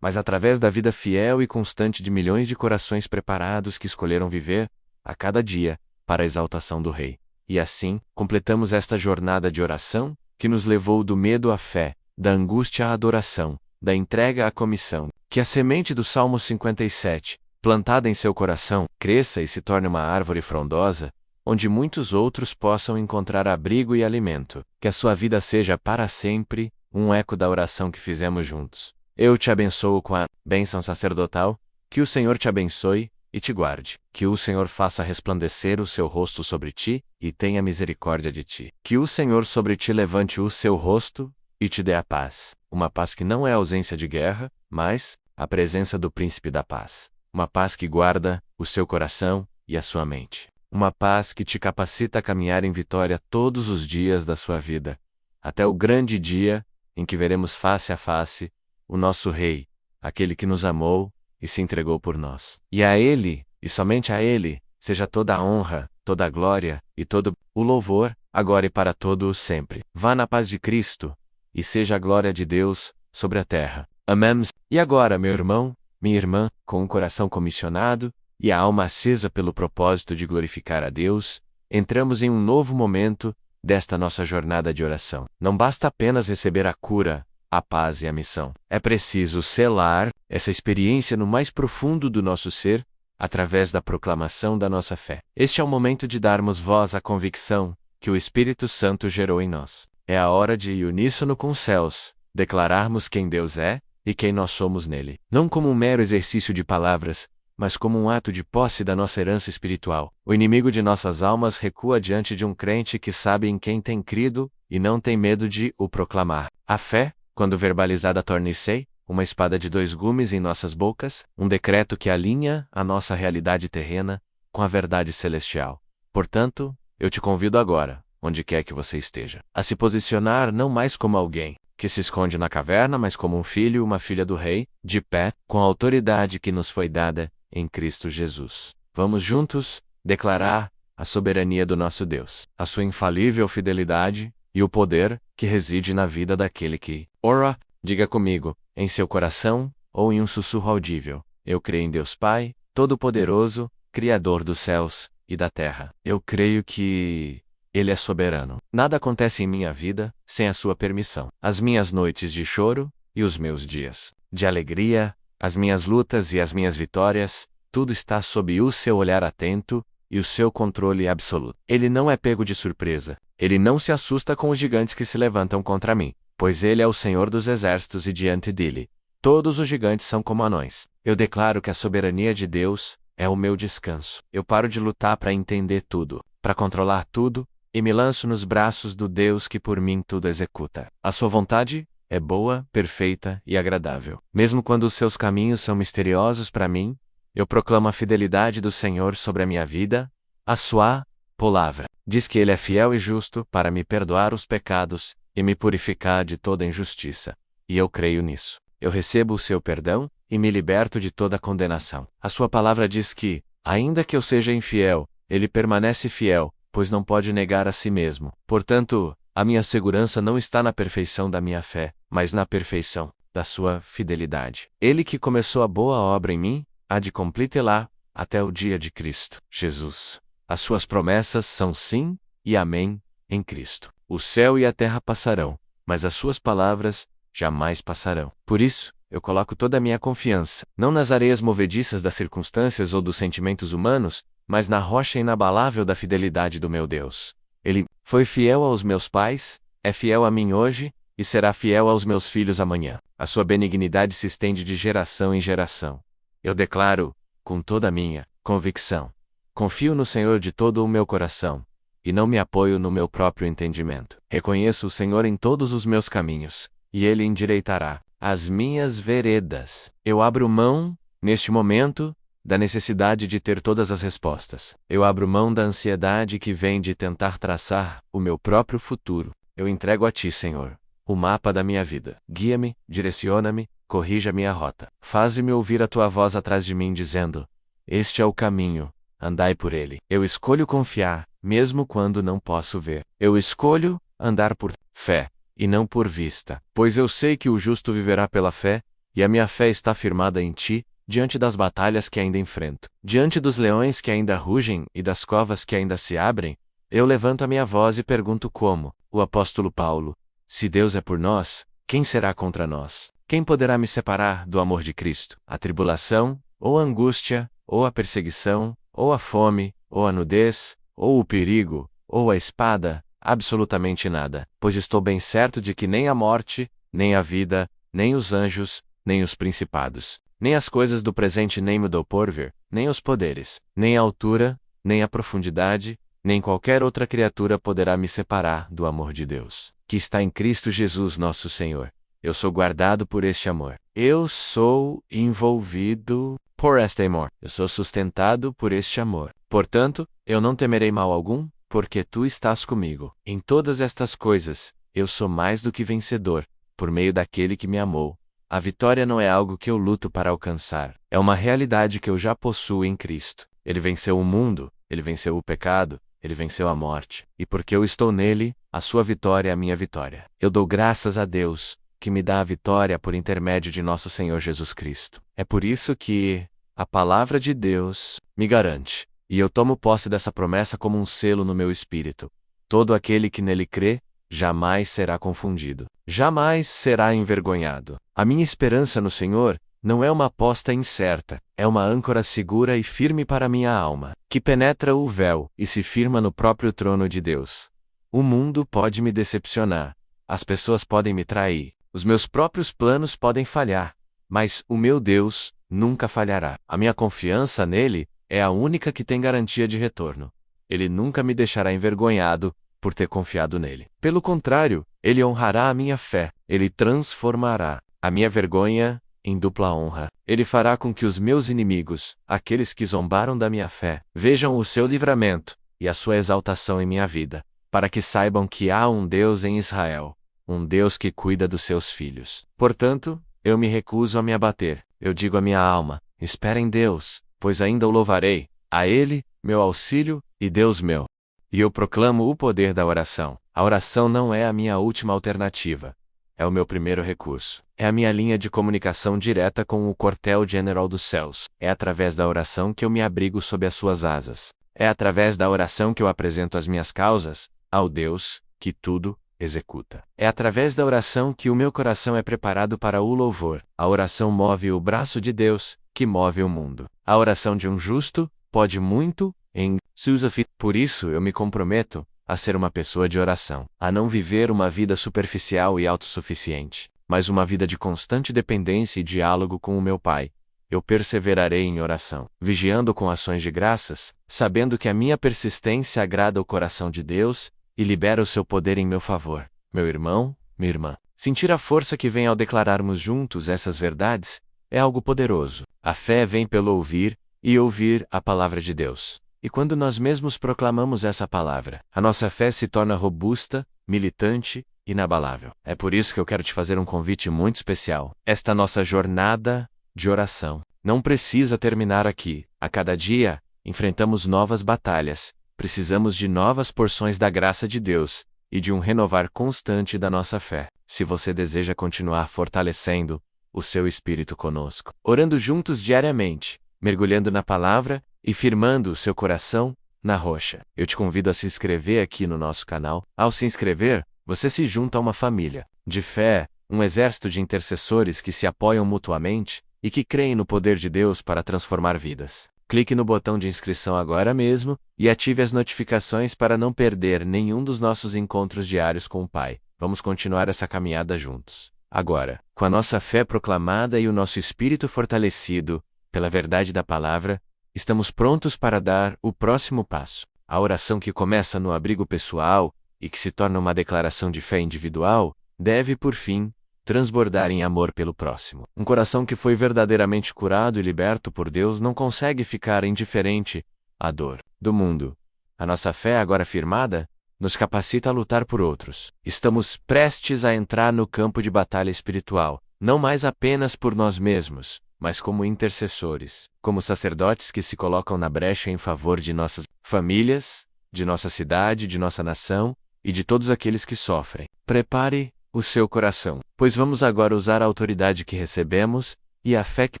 mas através da vida fiel e constante de milhões de corações preparados que escolheram viver, a cada dia, para a exaltação do Rei. E assim, completamos esta jornada de oração, que nos levou do medo à fé, da angústia à adoração, da entrega à comissão. Que a semente do Salmo 57, plantada em seu coração, cresça e se torne uma árvore frondosa, onde muitos outros possam encontrar abrigo e alimento. Que a sua vida seja para sempre um eco da oração que fizemos juntos. Eu te abençoo com a bênção sacerdotal. Que o Senhor te abençoe e te guarde. Que o Senhor faça resplandecer o seu rosto sobre ti e tenha misericórdia de ti. Que o Senhor sobre ti levante o seu rosto e te dê a paz. Uma paz que não é ausência de guerra, mas a presença do Príncipe da Paz. Uma paz que guarda o seu coração e a sua mente. Uma paz que te capacita a caminhar em vitória todos os dias da sua vida, até o grande dia em que veremos face a face o nosso Rei, aquele que nos amou e se entregou por nós. E a Ele, e somente a Ele, seja toda a honra, toda a glória e todo o louvor, agora e para todo o sempre. Vá na paz de Cristo, e seja a glória de Deus sobre a terra. Amém. E agora, meu irmão, minha irmã, com o coração comissionado e a alma acesa pelo propósito de glorificar a Deus, entramos em um novo momento desta nossa jornada de oração. Não basta apenas receber a cura, a paz e a missão. É preciso selar essa experiência no mais profundo do nosso ser, através da proclamação da nossa fé. Este é o momento de darmos voz à convicção que o Espírito Santo gerou em nós. É a hora de, uníssono com os céus, declararmos quem Deus é e quem nós somos nele. Não como um mero exercício de palavras, mas como um ato de posse da nossa herança espiritual. O inimigo de nossas almas recua diante de um crente que sabe em quem tem crido e não tem medo de o proclamar. A fé, quando verbalizada, torna-se uma espada de dois gumes em nossas bocas, um decreto que alinha a nossa realidade terrena com a verdade celestial. Portanto, eu te convido agora, onde quer que você esteja, a se posicionar não mais como alguém que se esconde na caverna, mas como um filho e uma filha do Rei, de pé, com a autoridade que nos foi dada em Cristo Jesus. Vamos juntos declarar a soberania do nosso Deus, a sua infalível fidelidade e o poder que reside na vida daquele que ora. Diga comigo, em seu coração ou em um sussurro audível: eu creio em Deus Pai, Todo-Poderoso, Criador dos céus e da terra. Eu creio que Ele é soberano. Nada acontece em minha vida sem a sua permissão. As minhas noites de choro e os meus dias de alegria, as minhas lutas e as minhas vitórias, tudo está sob o seu olhar atento e o seu controle absoluto. Ele não é pego de surpresa. Ele não se assusta com os gigantes que se levantam contra mim, pois Ele é o Senhor dos exércitos e diante dele todos os gigantes são como anões. Eu declaro que a soberania de Deus é o meu descanso. Eu paro de lutar para entender tudo, para controlar tudo, e me lanço nos braços do Deus que por mim tudo executa. A sua vontade é boa, perfeita e agradável. Mesmo quando os seus caminhos são misteriosos para mim, eu proclamo a fidelidade do Senhor sobre a minha vida. A sua palavra diz que Ele é fiel e justo para me perdoar os pecados e me purificar de toda injustiça. E eu creio nisso. Eu recebo o seu perdão e me liberto de toda condenação. A sua palavra diz que, ainda que eu seja infiel, Ele permanece fiel, pois não pode negar a si mesmo. Portanto, a minha segurança não está na perfeição da minha fé, mas na perfeição da sua fidelidade. Ele que começou a boa obra em mim, há de completá-la até o dia de Cristo Jesus. As suas promessas são sim e amém em Cristo. O céu e a terra passarão, mas as suas palavras jamais passarão. Por isso, eu coloco toda a minha confiança, não nas areias movediças das circunstâncias ou dos sentimentos humanos, mas na rocha inabalável da fidelidade do meu Deus. Ele foi fiel aos meus pais, é fiel a mim hoje, e será fiel aos meus filhos amanhã. A sua benignidade se estende de geração em geração. Eu declaro, com toda a minha convicção, confio no Senhor de todo o meu coração, e não me apoio no meu próprio entendimento. Reconheço o Senhor em todos os meus caminhos, e Ele endireitará as minhas veredas. Eu abro mão, neste momento, da necessidade de ter todas as respostas. Eu abro mão da ansiedade que vem de tentar traçar o meu próprio futuro. Eu entrego a Ti, Senhor, o mapa da minha vida. Guia-me, direciona-me, corrija minha rota. Faze-me ouvir a tua voz atrás de mim dizendo: este é o caminho, andai por ele. Eu escolho confiar, mesmo quando não posso ver. Eu escolho andar por fé, e não por vista. Pois eu sei que o justo viverá pela fé, e a minha fé está firmada em ti, diante das batalhas que ainda enfrento. Diante dos leões que ainda rugem e das covas que ainda se abrem, eu levanto a minha voz e pergunto como o apóstolo Paulo: se Deus é por nós, quem será contra nós? Quem poderá me separar do amor de Cristo? A tribulação, ou a angústia, ou a perseguição, ou a fome, ou a nudez, ou o perigo, ou a espada? Absolutamente nada, pois estou bem certo de que nem a morte, nem a vida, nem os anjos, nem os principados, nem as coisas do presente nem do porvir, nem os poderes, nem a altura, nem a profundidade, nem qualquer outra criatura poderá me separar do amor de Deus, que está em Cristo Jesus nosso Senhor. Eu sou guardado por este amor. Eu sou envolvido por este amor. Eu sou sustentado por este amor. Portanto, eu não temerei mal algum, porque tu estás comigo. Em todas estas coisas, eu sou mais do que vencedor, por meio daquele que me amou. A vitória não é algo que eu luto para alcançar. É uma realidade que eu já possuo em Cristo. Ele venceu o mundo, ele venceu o pecado, ele venceu a morte. E porque eu estou nele, a sua vitória é a minha vitória. Eu dou graças a Deus, que me dá a vitória por intermédio de nosso Senhor Jesus Cristo. É por isso que a palavra de Deus me garante, e eu tomo posse dessa promessa como um selo no meu espírito. Todo aquele que nele crê, jamais será confundido, jamais será envergonhado. A minha esperança no Senhor não é uma aposta incerta, é uma âncora segura e firme para minha alma, que penetra o véu e se firma no próprio trono de Deus. O mundo pode me decepcionar, as pessoas podem me trair, os meus próprios planos podem falhar, mas o meu Deus nunca falhará. A minha confiança nele é a única que tem garantia de retorno. Ele nunca me deixará envergonhado por ter confiado nele. Pelo contrário, ele honrará a minha fé, ele transformará a minha vergonha em dupla honra. Ele fará com que os meus inimigos, aqueles que zombaram da minha fé, vejam o seu livramento e a sua exaltação em minha vida, para que saibam que há um Deus em Israel, um Deus que cuida dos seus filhos. Portanto, eu me recuso a me abater. Eu digo à minha alma: espera em Deus, pois ainda o louvarei, a Ele, meu auxílio e Deus meu. E eu proclamo o poder da oração. A oração não é a minha última alternativa. É o meu primeiro recurso. É a minha linha de comunicação direta com o quartel-general dos céus. É através da oração que eu me abrigo sob as suas asas. É através da oração que eu apresento as minhas causas ao Deus que tudo executa. É através da oração que o meu coração é preparado para o louvor. A oração move o braço de Deus, que move o mundo. A oração de um justo pode muito em Susafit. Por isso eu me comprometo a ser uma pessoa de oração, a não viver uma vida superficial e autossuficiente, mas uma vida de constante dependência e diálogo com o meu Pai. Eu perseverarei em oração, vigiando com ações de graças, sabendo que a minha persistência agrada o coração de Deus e libera o seu poder em meu favor. Meu irmão, minha irmã, sentir a força que vem ao declararmos juntos essas verdades é algo poderoso. A fé vem pelo ouvir, e ouvir a palavra de Deus. E quando nós mesmos proclamamos essa palavra, a nossa fé se torna robusta, militante, inabalável. É por isso que eu quero te fazer um convite muito especial. Esta nossa jornada de oração não precisa terminar aqui. A cada dia, enfrentamos novas batalhas, precisamos de novas porções da graça de Deus e de um renovar constante da nossa fé. Se você deseja continuar fortalecendo o seu espírito conosco, orando juntos diariamente, mergulhando na palavra e firmando o seu coração na rocha, eu te convido a se inscrever aqui no nosso canal. Ao se inscrever, você se junta a uma família de fé, um exército de intercessores que se apoiam mutuamente e que creem no poder de Deus para transformar vidas. Clique no botão de inscrição agora mesmo e ative as notificações para não perder nenhum dos nossos encontros diários com o Pai. Vamos continuar essa caminhada juntos. Agora, com a nossa fé proclamada e o nosso espírito fortalecido pela verdade da palavra, estamos prontos para dar o próximo passo. A oração que começa no abrigo pessoal e que se torna uma declaração de fé individual, deve, por fim, transbordar em amor pelo próximo. Um coração que foi verdadeiramente curado e liberto por Deus não consegue ficar indiferente à dor do mundo. A nossa fé, agora firmada, nos capacita a lutar por outros. Estamos prestes a entrar no campo de batalha espiritual, não mais apenas por nós mesmos, mas como intercessores, como sacerdotes que se colocam na brecha em favor de nossas famílias, de nossa cidade, de nossa nação e de todos aqueles que sofrem. Prepare o seu coração, pois vamos agora usar a autoridade que recebemos e a fé que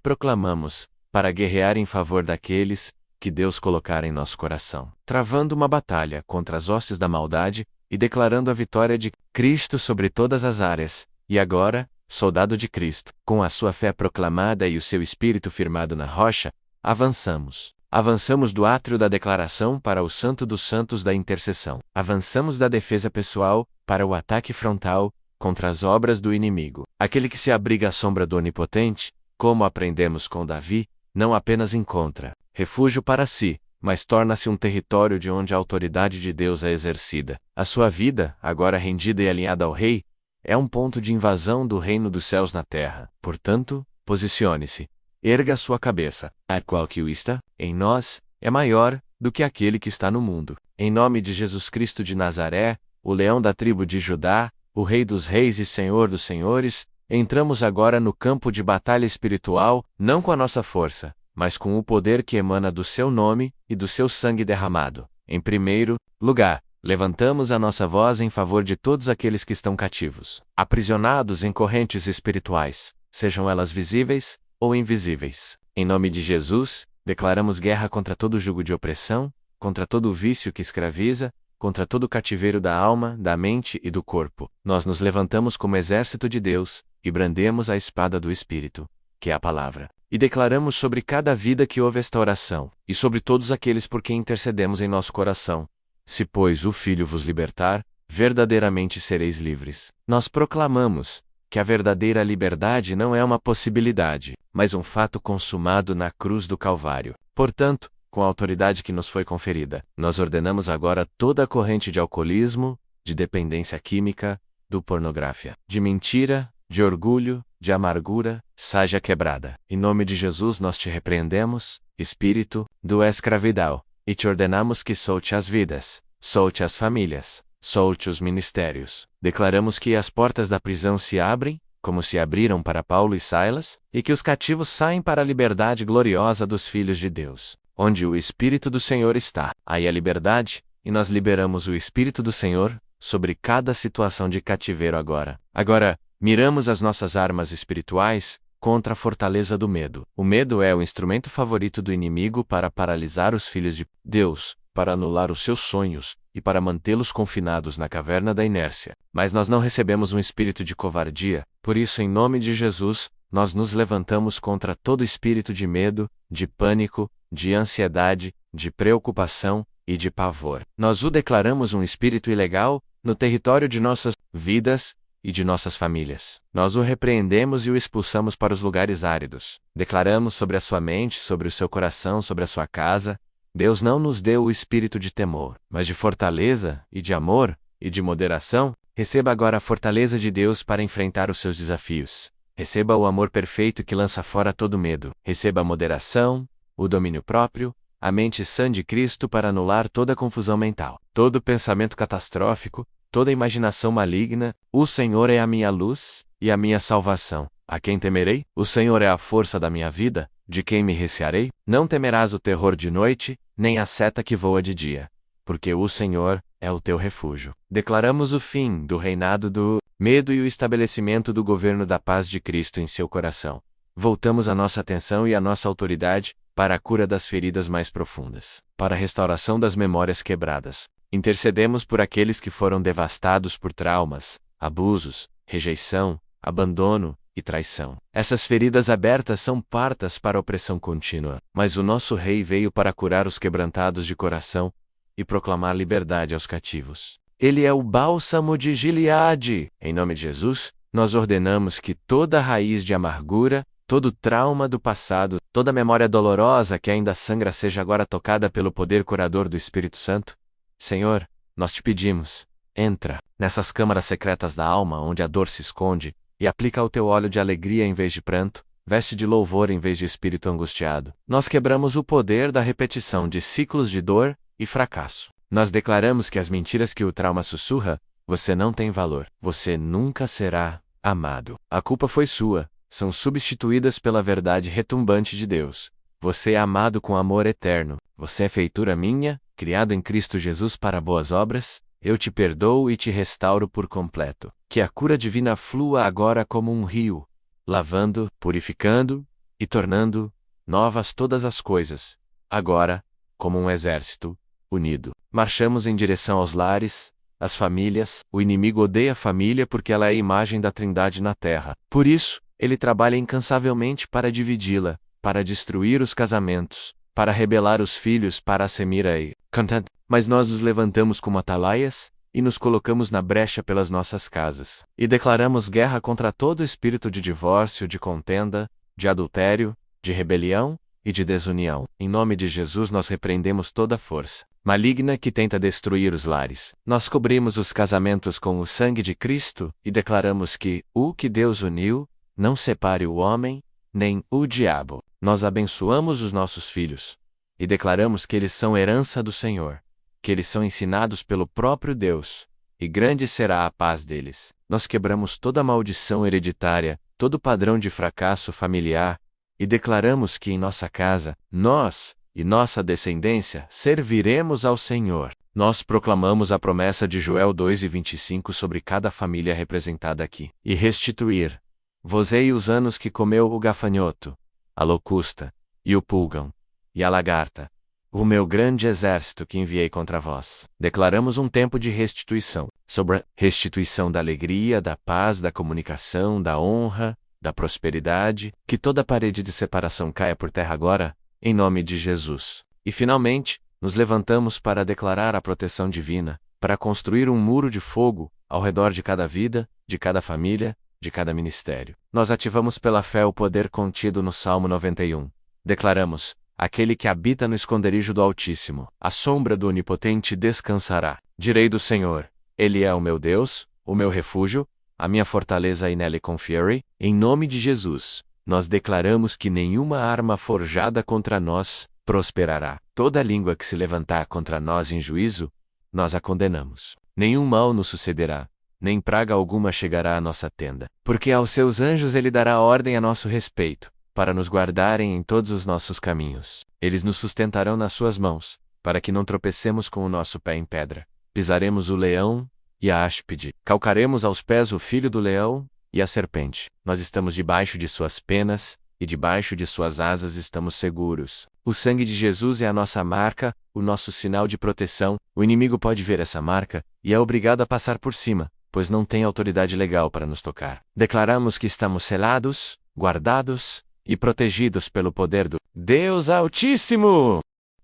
proclamamos para guerrear em favor daqueles que Deus colocar em nosso coração, travando uma batalha contra as hostes da maldade e declarando a vitória de Cristo sobre todas as áreas. E agora, soldado de Cristo, com a sua fé proclamada e o seu espírito firmado na rocha, avançamos. Avançamos do átrio da declaração para o santo dos santos da intercessão. Avançamos da defesa pessoal para o ataque frontal contra as obras do inimigo. Aquele que se abriga à sombra do Onipotente, como aprendemos com Davi, não apenas encontra refúgio para si, mas torna-se um território de onde a autoridade de Deus é exercida. A sua vida, agora rendida e alinhada ao Rei, é um ponto de invasão do reino dos céus na terra. Portanto, posicione-se. Erga sua cabeça. A qual que o está em nós é maior do que aquele que está no mundo. Em nome de Jesus Cristo de Nazaré, o leão da tribo de Judá, o Rei dos reis e Senhor dos senhores, entramos agora no campo de batalha espiritual, não com a nossa força, mas com o poder que emana do seu nome e do seu sangue derramado. Em primeiro lugar, levantamos a nossa voz em favor de todos aqueles que estão cativos, aprisionados em correntes espirituais, sejam elas visíveis ou invisíveis. Em nome de Jesus, declaramos guerra contra todo jugo de opressão, contra todo vício que escraviza, contra todo cativeiro da alma, da mente e do corpo. Nós nos levantamos como exército de Deus e brandemos a espada do Espírito, que é a palavra. E declaramos sobre cada vida que ouve esta oração, e sobre todos aqueles por quem intercedemos em nosso coração. Se, pois, o Filho vos libertar, verdadeiramente sereis livres. Nós proclamamos que a verdadeira liberdade não é uma possibilidade, mas um fato consumado na cruz do Calvário. Portanto, com a autoridade que nos foi conferida, nós ordenamos agora toda a corrente de alcoolismo, de dependência química, do pornografia, de mentira, de orgulho, de amargura, seja quebrada. Em nome de Jesus nós te repreendemos, espírito do escravidão, e te ordenamos que solte as vidas, solte as famílias, solte os ministérios. Declaramos que as portas da prisão se abrem, como se abriram para Paulo e Silas, e que os cativos saem para a liberdade gloriosa dos filhos de Deus. Onde o Espírito do Senhor está, aí a liberdade, e nós liberamos o Espírito do Senhor sobre cada situação de cativeiro agora. Agora, miramos as nossas armas espirituais contra a fortaleza do medo. O medo é o instrumento favorito do inimigo para paralisar os filhos de Deus, para anular os seus sonhos e para mantê-los confinados na caverna da inércia. Mas nós não recebemos um espírito de covardia, por isso, em nome de Jesus, nós nos levantamos contra todo espírito de medo, de pânico, de ansiedade, de preocupação e de pavor. Nós o declaramos um espírito ilegal no território de nossas vidas e de nossas famílias. Nós o repreendemos e o expulsamos para os lugares áridos. Declaramos sobre a sua mente, sobre o seu coração, sobre a sua casa. Deus não nos deu o espírito de temor, mas de fortaleza e de amor e de moderação. Receba agora a fortaleza de Deus para enfrentar os seus desafios. Receba o amor perfeito que lança fora todo medo. Receba a moderação, o domínio próprio, a mente sã de Cristo para anular toda confusão mental, todo pensamento catastrófico, toda imaginação maligna. O Senhor é a minha luz e a minha salvação. A quem temerei? O Senhor é a força da minha vida. De quem me recearei? Não temerás o terror de noite, nem a seta que voa de dia, porque o Senhor é o teu refúgio. Declaramos o fim do reinado do medo e o estabelecimento do governo da paz de Cristo em seu coração. Voltamos a nossa atenção e a nossa autoridade para a cura das feridas mais profundas, para a restauração das memórias quebradas. Intercedemos por aqueles que foram devastados por traumas, abusos, rejeição, abandono e traição. Essas feridas abertas são portas para a opressão contínua, mas o nosso Rei veio para curar os quebrantados de coração e proclamar liberdade aos cativos. Ele é o bálsamo de Gileade. Em nome de Jesus, nós ordenamos que toda raiz de amargura, todo trauma do passado, toda memória dolorosa que ainda sangra seja agora tocada pelo poder curador do Espírito Santo. Senhor, nós te pedimos, entra nessas câmaras secretas da alma onde a dor se esconde e aplica o teu óleo de alegria em vez de pranto, veste de louvor em vez de espírito angustiado. Nós quebramos o poder da repetição de ciclos de dor e fracasso. Nós declaramos que as mentiras que o trauma sussurra, você não tem valor, você nunca será amado. A culpa foi sua, são substituídas pela verdade retumbante de Deus. Você é amado com amor eterno. Você é feitura minha, criado em Cristo Jesus para boas obras. Eu te perdoo e te restauro por completo. Que a cura divina flua agora como um rio, lavando, purificando e tornando novas todas as coisas. Agora, como um exército unido, marchamos em direção aos lares, às famílias. O inimigo odeia a família porque ela é a imagem da Trindade na terra. Por isso, ele trabalha incansavelmente para dividi-la, para destruir os casamentos, para rebelar os filhos para Semira e Content. Mas nós nos levantamos como atalaias e nos colocamos na brecha pelas nossas casas, e declaramos guerra contra todo espírito de divórcio, de contenda, de adultério, de rebelião e de desunião. Em nome de Jesus nós repreendemos toda força maligna que tenta destruir os lares. Nós cobrimos os casamentos com o sangue de Cristo e declaramos que o que Deus uniu, não separe o homem, nem o diabo. Nós abençoamos os nossos filhos e declaramos que eles são herança do Senhor, que eles são ensinados pelo próprio Deus, e grande será a paz deles. Nós quebramos toda maldição hereditária, todo padrão de fracasso familiar, e declaramos que em nossa casa, nós e nossa descendência serviremos ao Senhor. Nós proclamamos a promessa de Joel 2:25 sobre cada família representada aqui. E restituir vos-ei os anos que comeu o gafanhoto, a locusta, e o pulgão, e a lagarta, o meu grande exército que enviei contra vós. Declaramos um tempo de restituição, sobre a restituição da alegria, da paz, da comunicação, da honra, da prosperidade, que toda parede de separação caia por terra agora, em nome de Jesus. E finalmente, nos levantamos para declarar a proteção divina, para construir um muro de fogo ao redor de cada vida, de cada família, de cada ministério. Nós ativamos pela fé o poder contido no Salmo 91. Declaramos: aquele que habita no esconderijo do Altíssimo, à sombra do Onipotente descansará. Direi do Senhor: Ele é o meu Deus, o meu refúgio, a minha fortaleza e nele confiarei. Em nome de Jesus, nós declaramos que nenhuma arma forjada contra nós prosperará. Toda língua que se levantar contra nós em juízo, nós a condenamos. Nenhum mal nos sucederá, nem praga alguma chegará à nossa tenda. Porque aos seus anjos ele dará ordem a nosso respeito, para nos guardarem em todos os nossos caminhos. Eles nos sustentarão nas suas mãos, para que não tropecemos com o nosso pé em pedra. Pisaremos o leão e a áspide, calcaremos aos pés o filho do leão e a serpente. Nós estamos debaixo de suas penas, e debaixo de suas asas estamos seguros. O sangue de Jesus é a nossa marca, o nosso sinal de proteção. O inimigo pode ver essa marca, e é obrigado a passar por cima, pois não tem autoridade legal para nos tocar. Declaramos que estamos selados, guardados e protegidos pelo poder do Deus Altíssimo!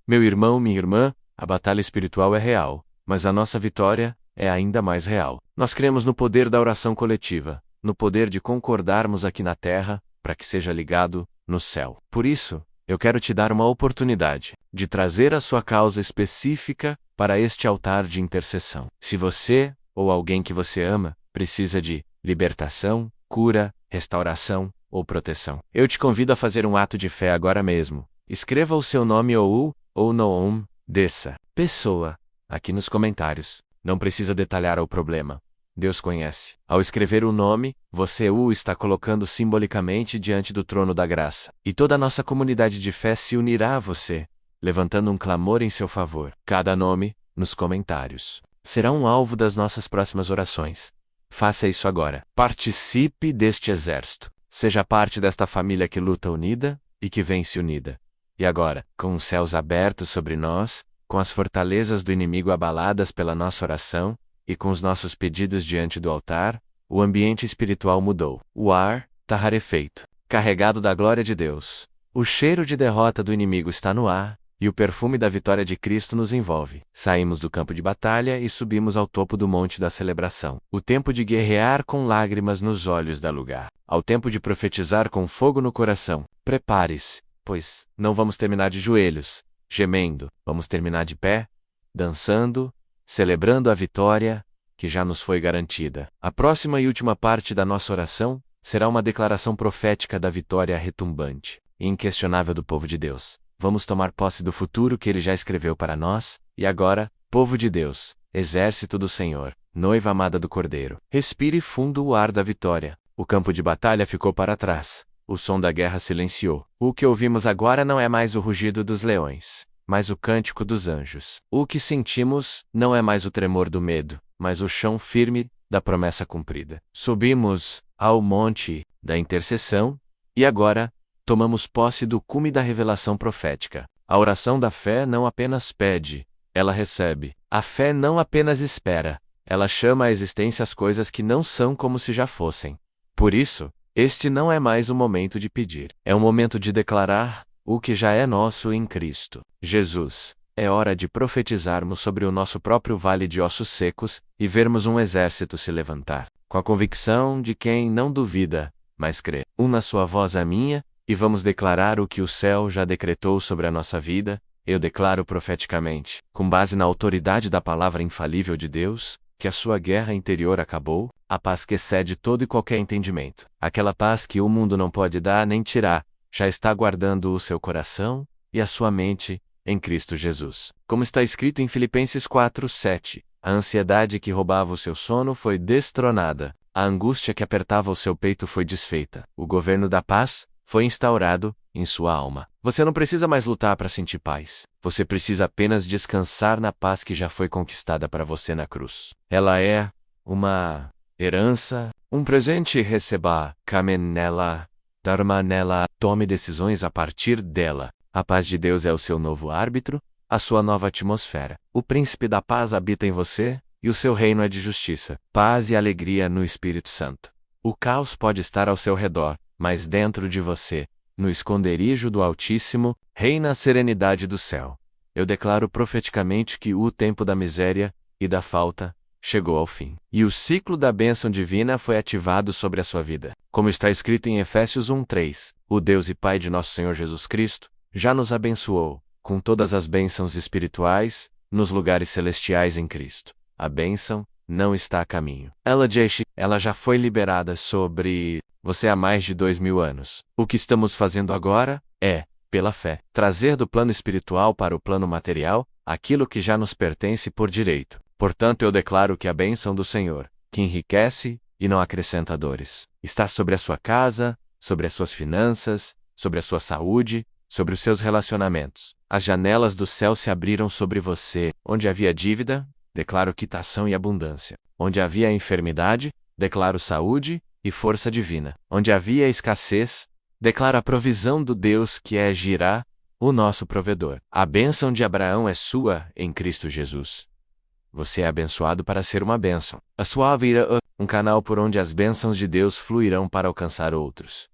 Meu irmão, minha irmã, a batalha espiritual é real, mas a nossa vitória é ainda mais real. Nós cremos no poder da oração coletiva, no poder de concordarmos aqui na terra, para que seja ligado no céu. Por isso, eu quero te dar uma oportunidade de trazer a sua causa específica para este altar de intercessão. Se você, ou alguém que você ama, precisa de libertação, cura, restauração ou proteção, eu te convido a fazer um ato de fé agora mesmo. Escreva o seu nome ou nome dessa pessoa aqui nos comentários. Não precisa detalhar o problema. Deus conhece. Ao escrever o nome, você o está colocando simbolicamente diante do trono da graça. E toda a nossa comunidade de fé se unirá a você, levantando um clamor em seu favor. Cada nome, nos comentários, será um alvo das nossas próximas orações. Faça isso agora. Participe deste exército. Seja parte desta família que luta unida e que vence unida. E agora, com os céus abertos sobre nós, com as fortalezas do inimigo abaladas pela nossa oração, e com os nossos pedidos diante do altar, o ambiente espiritual mudou. O ar está rarefeito, carregado da glória de Deus. O cheiro de derrota do inimigo está no ar, e o perfume da vitória de Cristo nos envolve. Saímos do campo de batalha e subimos ao topo do monte da celebração. O tempo de guerrear com lágrimas nos olhos dá lugar ao tempo de profetizar com fogo no coração. Prepare-se, pois não vamos terminar de joelhos, gemendo. Vamos terminar de pé, dançando, celebrando a vitória que já nos foi garantida. A próxima e última parte da nossa oração será uma declaração profética da vitória retumbante e inquestionável do povo de Deus. Vamos tomar posse do futuro que Ele já escreveu para nós, e agora, povo de Deus, exército do Senhor, noiva amada do Cordeiro, respire fundo o ar da vitória. O campo de batalha ficou para trás. O som da guerra silenciou. O que ouvimos agora não é mais o rugido dos leões, mas o cântico dos anjos. O que sentimos não é mais o tremor do medo, mas o chão firme da promessa cumprida. Subimos ao monte da intercessão e agora tomamos posse do cume da revelação profética. A oração da fé não apenas pede, ela recebe. A fé não apenas espera, ela chama à existência as coisas que não são como se já fossem. Por isso, este não é mais o momento de pedir, é o momento de declarar o que já é nosso em Cristo Jesus. É hora de profetizarmos sobre o nosso próprio vale de ossos secos e vermos um exército se levantar, com a convicção de quem não duvida, mas crê. Una sua voz à minha, e vamos declarar o que o céu já decretou sobre a nossa vida. Eu declaro profeticamente, com base na autoridade da palavra infalível de Deus, que a sua guerra interior acabou, a paz que excede todo e qualquer entendimento. Aquela paz que o mundo não pode dar nem tirar, já está guardando o seu coração e a sua mente em Cristo Jesus. Como está escrito em Filipenses 4:7, a ansiedade que roubava o seu sono foi destronada, a angústia que apertava o seu peito foi desfeita. O governo da paz foi instaurado em sua alma. Você não precisa mais lutar para sentir paz. Você precisa apenas descansar na paz que já foi conquistada para você na cruz. Ela é uma herança, um presente. Receba, camen nela, dharma nela. Tome decisões a partir dela. A paz de Deus é o seu novo árbitro, a sua nova atmosfera. O príncipe da paz habita em você, e o seu reino é de justiça, paz e alegria no Espírito Santo. O caos pode estar ao seu redor, mas dentro de você, no esconderijo do Altíssimo, reina a serenidade do céu. Eu declaro profeticamente que o tempo da miséria e da falta chegou ao fim. E o ciclo da bênção divina foi ativado sobre a sua vida. Como está escrito em Efésios 1:3, o Deus e Pai de nosso Senhor Jesus Cristo já nos abençoou com todas as bênçãos espirituais nos lugares celestiais em Cristo. A bênção não está a caminho. Ela já foi liberada sobre você há mais de 2000 anos. O que estamos fazendo agora é, pela fé, trazer do plano espiritual para o plano material aquilo que já nos pertence por direito. Portanto, eu declaro que a bênção do Senhor, que enriquece e não acrescenta dores, está sobre a sua casa, sobre as suas finanças, sobre a sua saúde, sobre os seus relacionamentos. As janelas do céu se abriram sobre você. Onde havia dívida, declaro quitação e abundância. Onde havia enfermidade, declaro saúde e força divina. Onde havia escassez, declaro a provisão do Deus que é Jirá, o nosso provedor. A bênção de Abraão é sua em Cristo Jesus. Você é abençoado para ser uma bênção. A sua vida é um canal por onde as bênçãos de Deus fluirão para alcançar outros.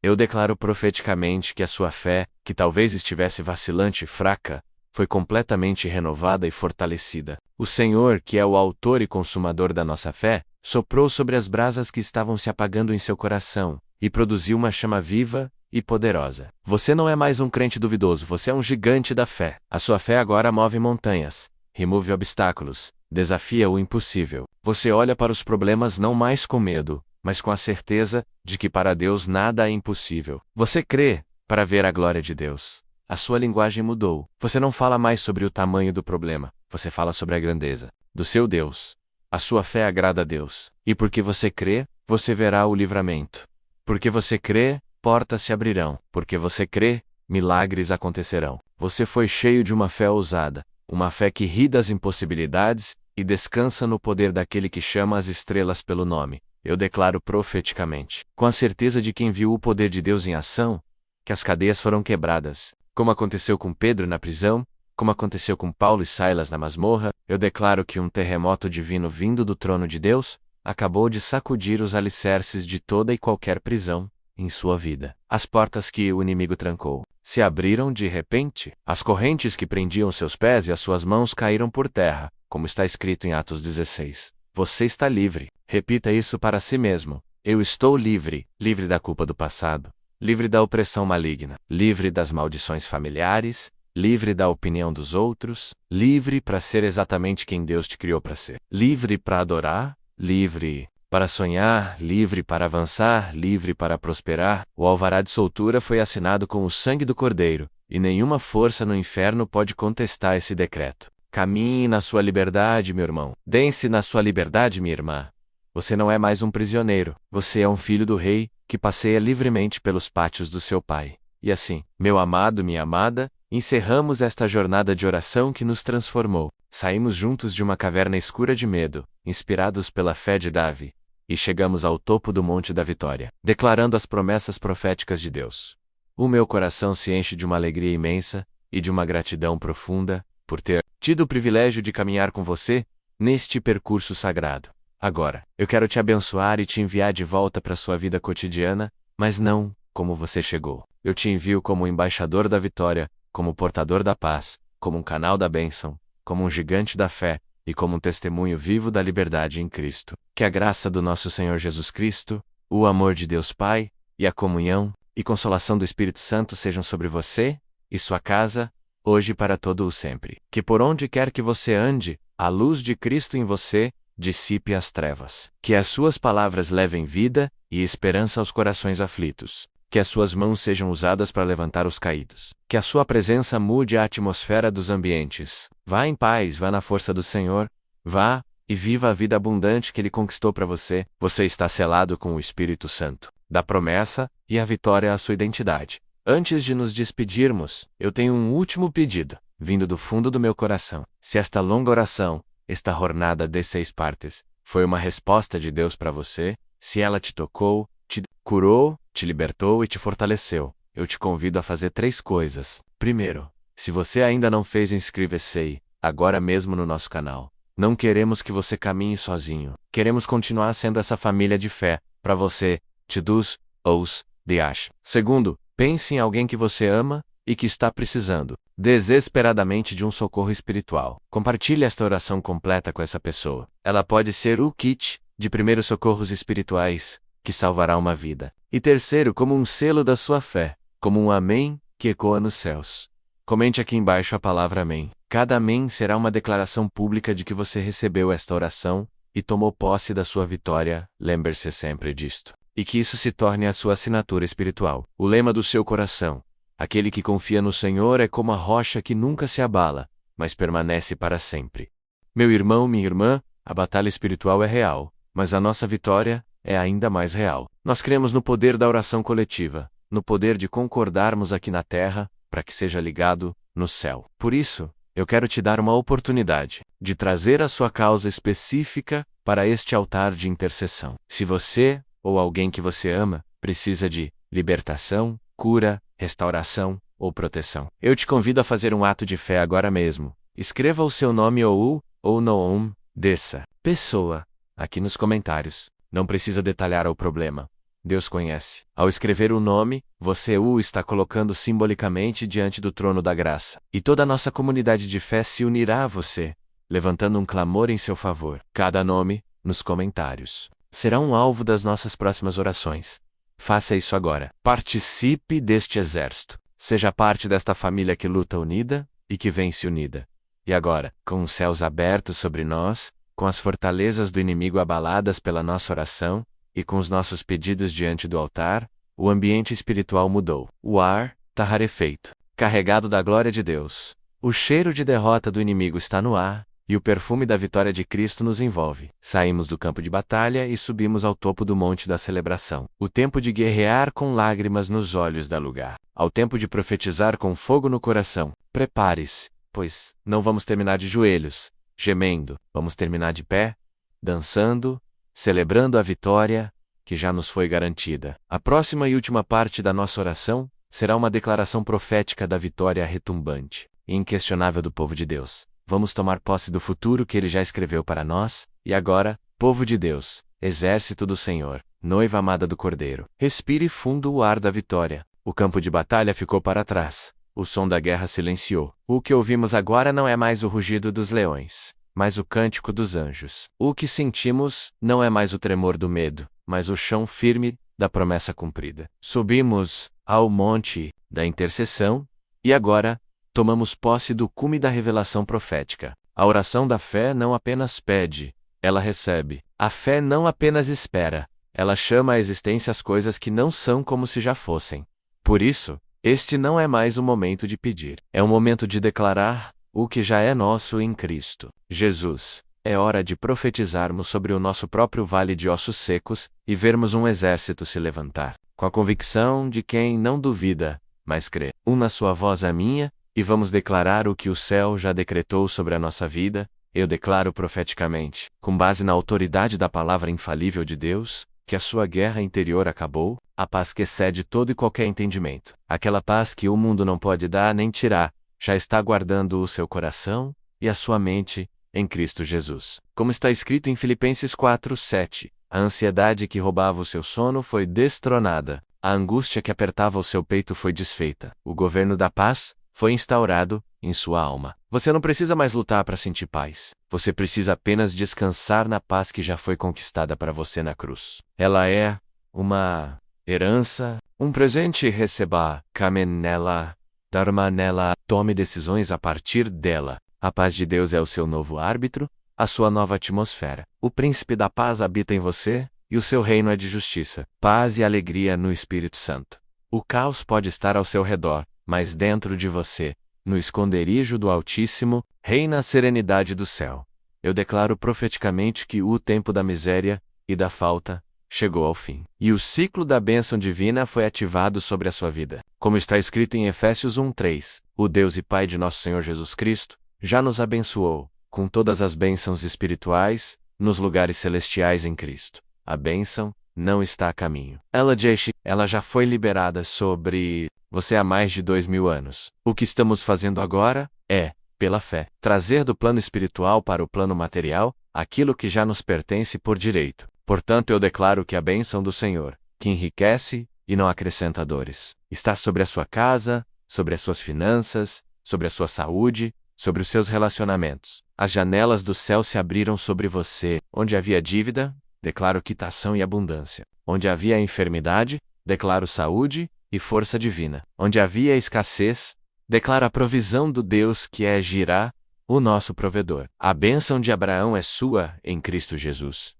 Eu declaro profeticamente que a sua fé, que talvez estivesse vacilante e fraca, foi completamente renovada e fortalecida. O Senhor, que é o autor e consumador da nossa fé, soprou sobre as brasas que estavam se apagando em seu coração, e produziu uma chama viva e poderosa. Você não é mais um crente duvidoso, você é um gigante da fé. A sua fé agora move montanhas, remove obstáculos, desafia o impossível. Você olha para os problemas não mais com medo, mas com a certeza de que para Deus nada é impossível. Você crê para ver a glória de Deus. A sua linguagem mudou. Você não fala mais sobre o tamanho do problema, você fala sobre a grandeza do seu Deus. A sua fé agrada a Deus. E porque você crê, você verá o livramento. Porque você crê, portas se abrirão. Porque você crê, milagres acontecerão. Você foi cheio de uma fé ousada, uma fé que ri das impossibilidades e descansa no poder daquele que chama as estrelas pelo nome. Eu declaro profeticamente, com a certeza de quem viu o poder de Deus em ação, que as cadeias foram quebradas, como aconteceu com Pedro na prisão, como aconteceu com Paulo e Silas na masmorra. Eu declaro que um terremoto divino vindo do trono de Deus acabou de sacudir os alicerces de toda e qualquer prisão em sua vida. As portas que o inimigo trancou se abriram de repente. As correntes que prendiam seus pés e as suas mãos caíram por terra, como está escrito em Atos 16. Você está livre. Repita isso para si mesmo. Eu estou livre, livre da culpa do passado, livre da opressão maligna, livre das maldições familiares, livre da opinião dos outros, livre para ser exatamente quem Deus te criou para ser, livre para adorar, livre para sonhar, livre para avançar, livre para prosperar. O alvará de soltura foi assinado com o sangue do Cordeiro, e nenhuma força no inferno pode contestar esse decreto. Caminhe na sua liberdade, meu irmão. Dance na sua liberdade, minha irmã. Você não é mais um prisioneiro. Você é um filho do rei, que passeia livremente pelos pátios do seu pai. E assim, meu amado, minha amada, encerramos esta jornada de oração que nos transformou. Saímos juntos de uma caverna escura de medo, inspirados pela fé de Davi, e chegamos ao topo do Monte da Vitória, declarando as promessas proféticas de Deus. O meu coração se enche de uma alegria imensa e de uma gratidão profunda por ter tido o privilégio de caminhar com você neste percurso sagrado. Agora, eu quero te abençoar e te enviar de volta para sua vida cotidiana, mas não como você chegou. Eu te envio como embaixador da vitória, como portador da paz, como um canal da bênção, como um gigante da fé e como um testemunho vivo da liberdade em Cristo. Que a graça do nosso Senhor Jesus Cristo, o amor de Deus Pai, e a comunhão e consolação do Espírito Santo sejam sobre você e sua casa, hoje e para todo o sempre. Que por onde quer que você ande, a luz de Cristo em você dissipe as trevas. Que as suas palavras levem vida e esperança aos corações aflitos. Que as suas mãos sejam usadas para levantar os caídos. Que a sua presença mude a atmosfera dos ambientes. Vá em paz, vá na força do Senhor, vá e viva a vida abundante que Ele conquistou para você. Você está selado com o Espírito Santo da promessa e a vitória à sua identidade. Antes de nos despedirmos, eu tenho um último pedido, vindo do fundo do meu coração. Se esta longa oração, esta jornada de 6 partes, foi uma resposta de Deus para você, se ela te tocou, te curou, te libertou e te fortaleceu, eu te convido a fazer 3 coisas. Primeiro, se você ainda não fez, inscreva-se agora mesmo no nosso canal. Não queremos que você caminhe sozinho. Queremos continuar sendo essa família de fé, para você, te dos, os, de acha. Segundo, pense em alguém que você ama e que está precisando desesperadamente de um socorro espiritual. Compartilhe esta oração completa com essa pessoa. Ela pode ser o kit de primeiros socorros espirituais que salvará uma vida. E terceiro, como um selo da sua fé, como um amém que ecoa nos céus. Comente aqui embaixo a palavra amém. Cada amém será uma declaração pública de que você recebeu esta oração e tomou posse da sua vitória. Lembre-se sempre disto. E que isso se torne a sua assinatura espiritual. O lema do seu coração. Aquele que confia no Senhor é como a rocha que nunca se abala, mas permanece para sempre. Meu irmão, minha irmã, a batalha espiritual é real, mas a nossa vitória é ainda mais real. Nós cremos no poder da oração coletiva, no poder de concordarmos aqui na terra, para que seja ligado no céu. Por isso, eu quero te dar uma oportunidade de trazer a sua causa específica para este altar de intercessão. Se você, ou alguém que você ama, precisa de libertação, cura, restauração ou proteção, eu te convido a fazer um ato de fé agora mesmo. Escreva o seu nome ou nome dessa pessoa aqui nos comentários. Não precisa detalhar o problema. Deus conhece. Ao escrever o nome, você o está colocando simbolicamente diante do trono da graça. E toda a nossa comunidade de fé se unirá a você, levantando um clamor em seu favor. Cada nome, nos comentários, será um alvo das nossas próximas orações. Faça isso agora. Participe deste exército. Seja parte desta família que luta unida e que vence unida. E agora, com os céus abertos sobre nós, com as fortalezas do inimigo abaladas pela nossa oração, e com os nossos pedidos diante do altar, o ambiente espiritual mudou. O ar está rarefeito, carregado da glória de Deus. O cheiro de derrota do inimigo está no ar, e o perfume da vitória de Cristo nos envolve. Saímos do campo de batalha e subimos ao topo do monte da celebração. O tempo de guerrear com lágrimas nos olhos dá lugar ao tempo de profetizar com fogo no coração. Prepare-se, pois não vamos terminar de joelhos, gemendo, vamos terminar de pé, dançando, celebrando a vitória que já nos foi garantida. A próxima e última parte da nossa oração será uma declaração profética da vitória retumbante e inquestionável do povo de Deus. Vamos tomar posse do futuro que Ele já escreveu para nós, e agora, povo de Deus, exército do Senhor, noiva amada do Cordeiro, respire fundo o ar da vitória. O campo de batalha ficou para trás. O som da guerra silenciou. O que ouvimos agora não é mais o rugido dos leões, mas o cântico dos anjos. O que sentimos não é mais o tremor do medo, mas o chão firme da promessa cumprida. Subimos ao monte da intercessão, e agora tomamos posse do cume da revelação profética. A oração da fé não apenas pede, ela recebe. A fé não apenas espera, ela chama à existência as coisas que não são como se já fossem. Por isso, este não é mais o momento de pedir. É o momento de declarar o que já é nosso em Cristo Jesus. É hora de profetizarmos sobre o nosso próprio vale de ossos secos e vermos um exército se levantar, com a convicção de quem não duvida, mas crê. Una sua voz à minha, e vamos declarar o que o céu já decretou sobre a nossa vida. Eu declaro profeticamente, com base na autoridade da palavra infalível de Deus, que a sua guerra interior acabou, a paz que excede todo e qualquer entendimento. Aquela paz que o mundo não pode dar nem tirar, já está guardando o seu coração e a sua mente em Cristo Jesus. Como está escrito em Filipenses 4:7, a ansiedade que roubava o seu sono foi destronada, a angústia que apertava o seu peito foi desfeita. O governo da paz foi instaurado em sua alma. Você não precisa mais lutar para sentir paz. Você precisa apenas descansar na paz que já foi conquistada para você na cruz. Ela é uma herança, um presente. Receba, caminhe nela, dharma nela, tome decisões a partir dela. A paz de Deus é o seu novo árbitro, a sua nova atmosfera. O príncipe da paz habita em você, e o seu reino é de justiça, paz e alegria no Espírito Santo. O caos pode estar ao seu redor, mas dentro de você, no esconderijo do Altíssimo, reina a serenidade do céu. Eu declaro profeticamente que o tempo da miséria e da falta chegou ao fim, e o ciclo da bênção divina foi ativado sobre a sua vida. Como está escrito em Efésios 1:3, o Deus e Pai de nosso Senhor Jesus Cristo já nos abençoou com todas as bênçãos espirituais nos lugares celestiais em Cristo. A bênção não está a caminho. Ela já foi liberada sobre você há mais de 2000 anos. O que estamos fazendo agora é, pela fé, trazer do plano espiritual para o plano material aquilo que já nos pertence por direito. Portanto, eu declaro que a bênção do Senhor, que enriquece e não acrescenta dores, está sobre a sua casa, sobre as suas finanças, sobre a sua saúde, sobre os seus relacionamentos. As janelas do céu se abriram sobre você. Onde havia dívida, declaro quitação e abundância. Onde havia enfermidade, declaro saúde e força divina. Onde havia escassez, declaro a provisão do Deus que é Jirá, o nosso provedor. A bênção de Abraão é sua em Cristo Jesus.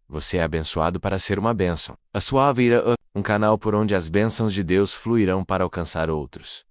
Você é abençoado para ser uma bênção. A sua vida é um canal por onde as bênçãos de Deus fluirão para alcançar outros.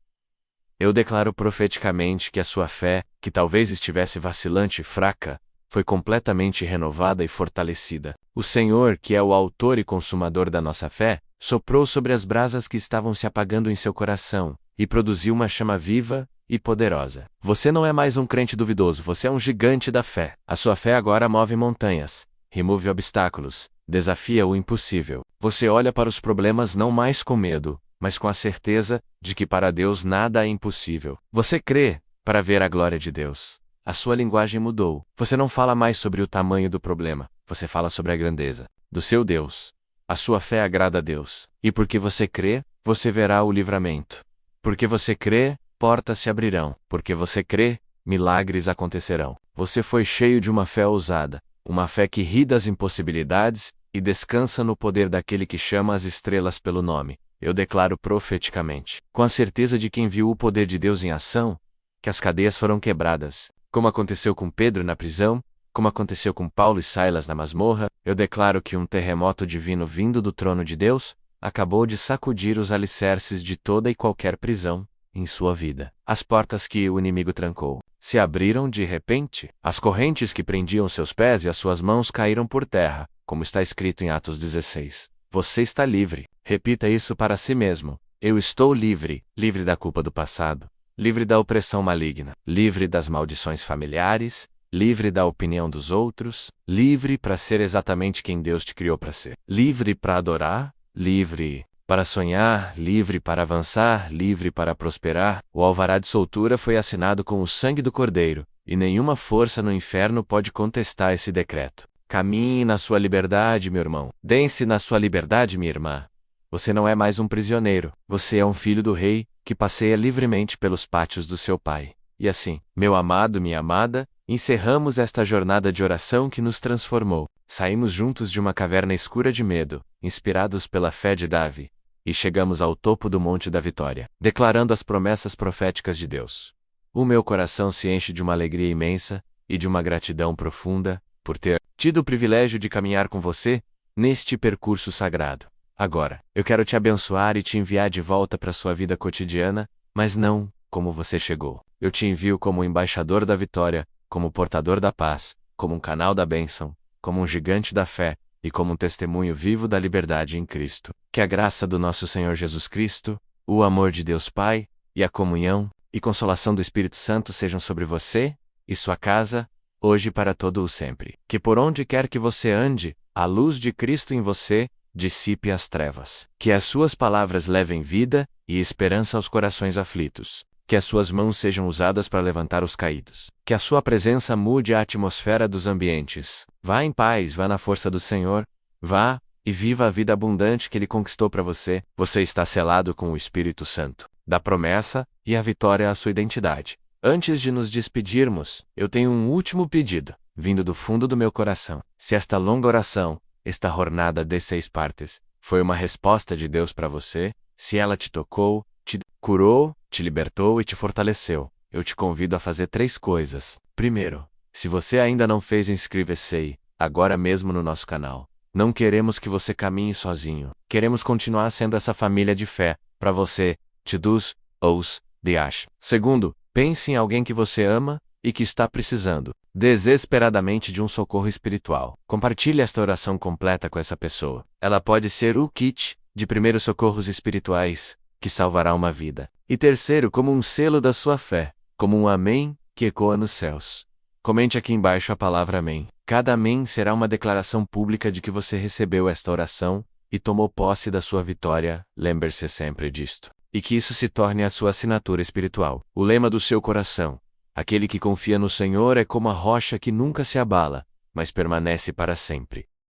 Eu declaro profeticamente que a sua fé, que talvez estivesse vacilante e fraca, foi completamente renovada e fortalecida. O Senhor, que é o autor e consumador da nossa fé, soprou sobre as brasas que estavam se apagando em seu coração, e produziu uma chama viva e poderosa. Você não é mais um crente duvidoso, você é um gigante da fé. A sua fé agora move montanhas, remove obstáculos, desafia o impossível. Você olha para os problemas não mais com medo, mas com a certeza de que para Deus nada é impossível. Você crê para ver a glória de Deus. A sua linguagem mudou. Você não fala mais sobre o tamanho do problema, você fala sobre a grandeza do seu Deus. A sua fé agrada a Deus. E porque você crê, você verá o livramento. Porque você crê, portas se abrirão. Porque você crê, milagres acontecerão. Você foi cheio de uma fé ousada, uma fé que ri das impossibilidades e descansa no poder daquele que chama as estrelas pelo nome. Eu declaro profeticamente, com a certeza de quem viu o poder de Deus em ação, que as cadeias foram quebradas, como aconteceu com Pedro na prisão, como aconteceu com Paulo e Silas na masmorra. Eu declaro que um terremoto divino vindo do trono de Deus acabou de sacudir os alicerces de toda e qualquer prisão em sua vida. As portas que o inimigo trancou se abriram de repente. As correntes que prendiam seus pés e as suas mãos caíram por terra, como está escrito em Atos 16. Você está livre. Repita isso para si mesmo. Eu estou livre, livre da culpa do passado, livre da opressão maligna, livre das maldições familiares, livre da opinião dos outros, livre para ser exatamente quem Deus te criou para ser, livre para adorar, livre para sonhar, livre para avançar, livre para prosperar. O alvará de soltura foi assinado com o sangue do Cordeiro, e nenhuma força no inferno pode contestar esse decreto. Caminhe na sua liberdade, meu irmão. Dance na sua liberdade, minha irmã. Você não é mais um prisioneiro. Você é um filho do rei, que passeia livremente pelos pátios do seu pai. E assim, meu amado, minha amada, encerramos esta jornada de oração que nos transformou. Saímos juntos de uma caverna escura de medo, inspirados pela fé de Davi, e chegamos ao topo do Monte da Vitória, declarando as promessas proféticas de Deus. O meu coração se enche de uma alegria imensa e de uma gratidão profunda por ter tido o privilégio de caminhar com você neste percurso sagrado. Agora, eu quero te abençoar e te enviar de volta para sua vida cotidiana, mas não como você chegou. Eu te envio como embaixador da vitória, como portador da paz, como um canal da bênção, como um gigante da fé e como um testemunho vivo da liberdade em Cristo. Que a graça do nosso Senhor Jesus Cristo, o amor de Deus Pai, e a comunhão e consolação do Espírito Santo sejam sobre você e sua casa, hoje e para todo o sempre. Que por onde quer que você ande, a luz de Cristo em você dissipe as trevas. Que as suas palavras levem vida e esperança aos corações aflitos. Que as suas mãos sejam usadas para levantar os caídos. Que a sua presença mude a atmosfera dos ambientes. Vá em paz, vá na força do Senhor, vá e viva a vida abundante que Ele conquistou para você. Você está selado com o Espírito Santo, da promessa e a vitória à sua identidade. Antes de nos despedirmos, eu tenho um último pedido, vindo do fundo do meu coração. Se esta longa oração, esta jornada de 6 partes, foi uma resposta de Deus para você, se ela te tocou, te curou, te libertou e te fortaleceu, eu te convido a fazer 3 coisas. Primeiro, se você ainda não fez, inscreva-se agora mesmo no nosso canal. Não queremos que você caminhe sozinho. Queremos continuar sendo essa família de fé, para você, te dos, os, de ash. Segundo, pense em alguém que você ama e que está precisando desesperadamente de um socorro espiritual. Compartilhe esta oração completa com essa pessoa. Ela pode ser o kit de primeiros socorros espirituais que salvará uma vida. E terceiro, como um selo da sua fé, como um amém que ecoa nos céus. Comente aqui embaixo a palavra amém. Cada amém será uma declaração pública de que você recebeu esta oração e tomou posse da sua vitória. Lembre-se sempre disto. E que isso se torne a sua assinatura espiritual. O lema do seu coração. Aquele que confia no Senhor é como a rocha que nunca se abala, mas permanece para sempre.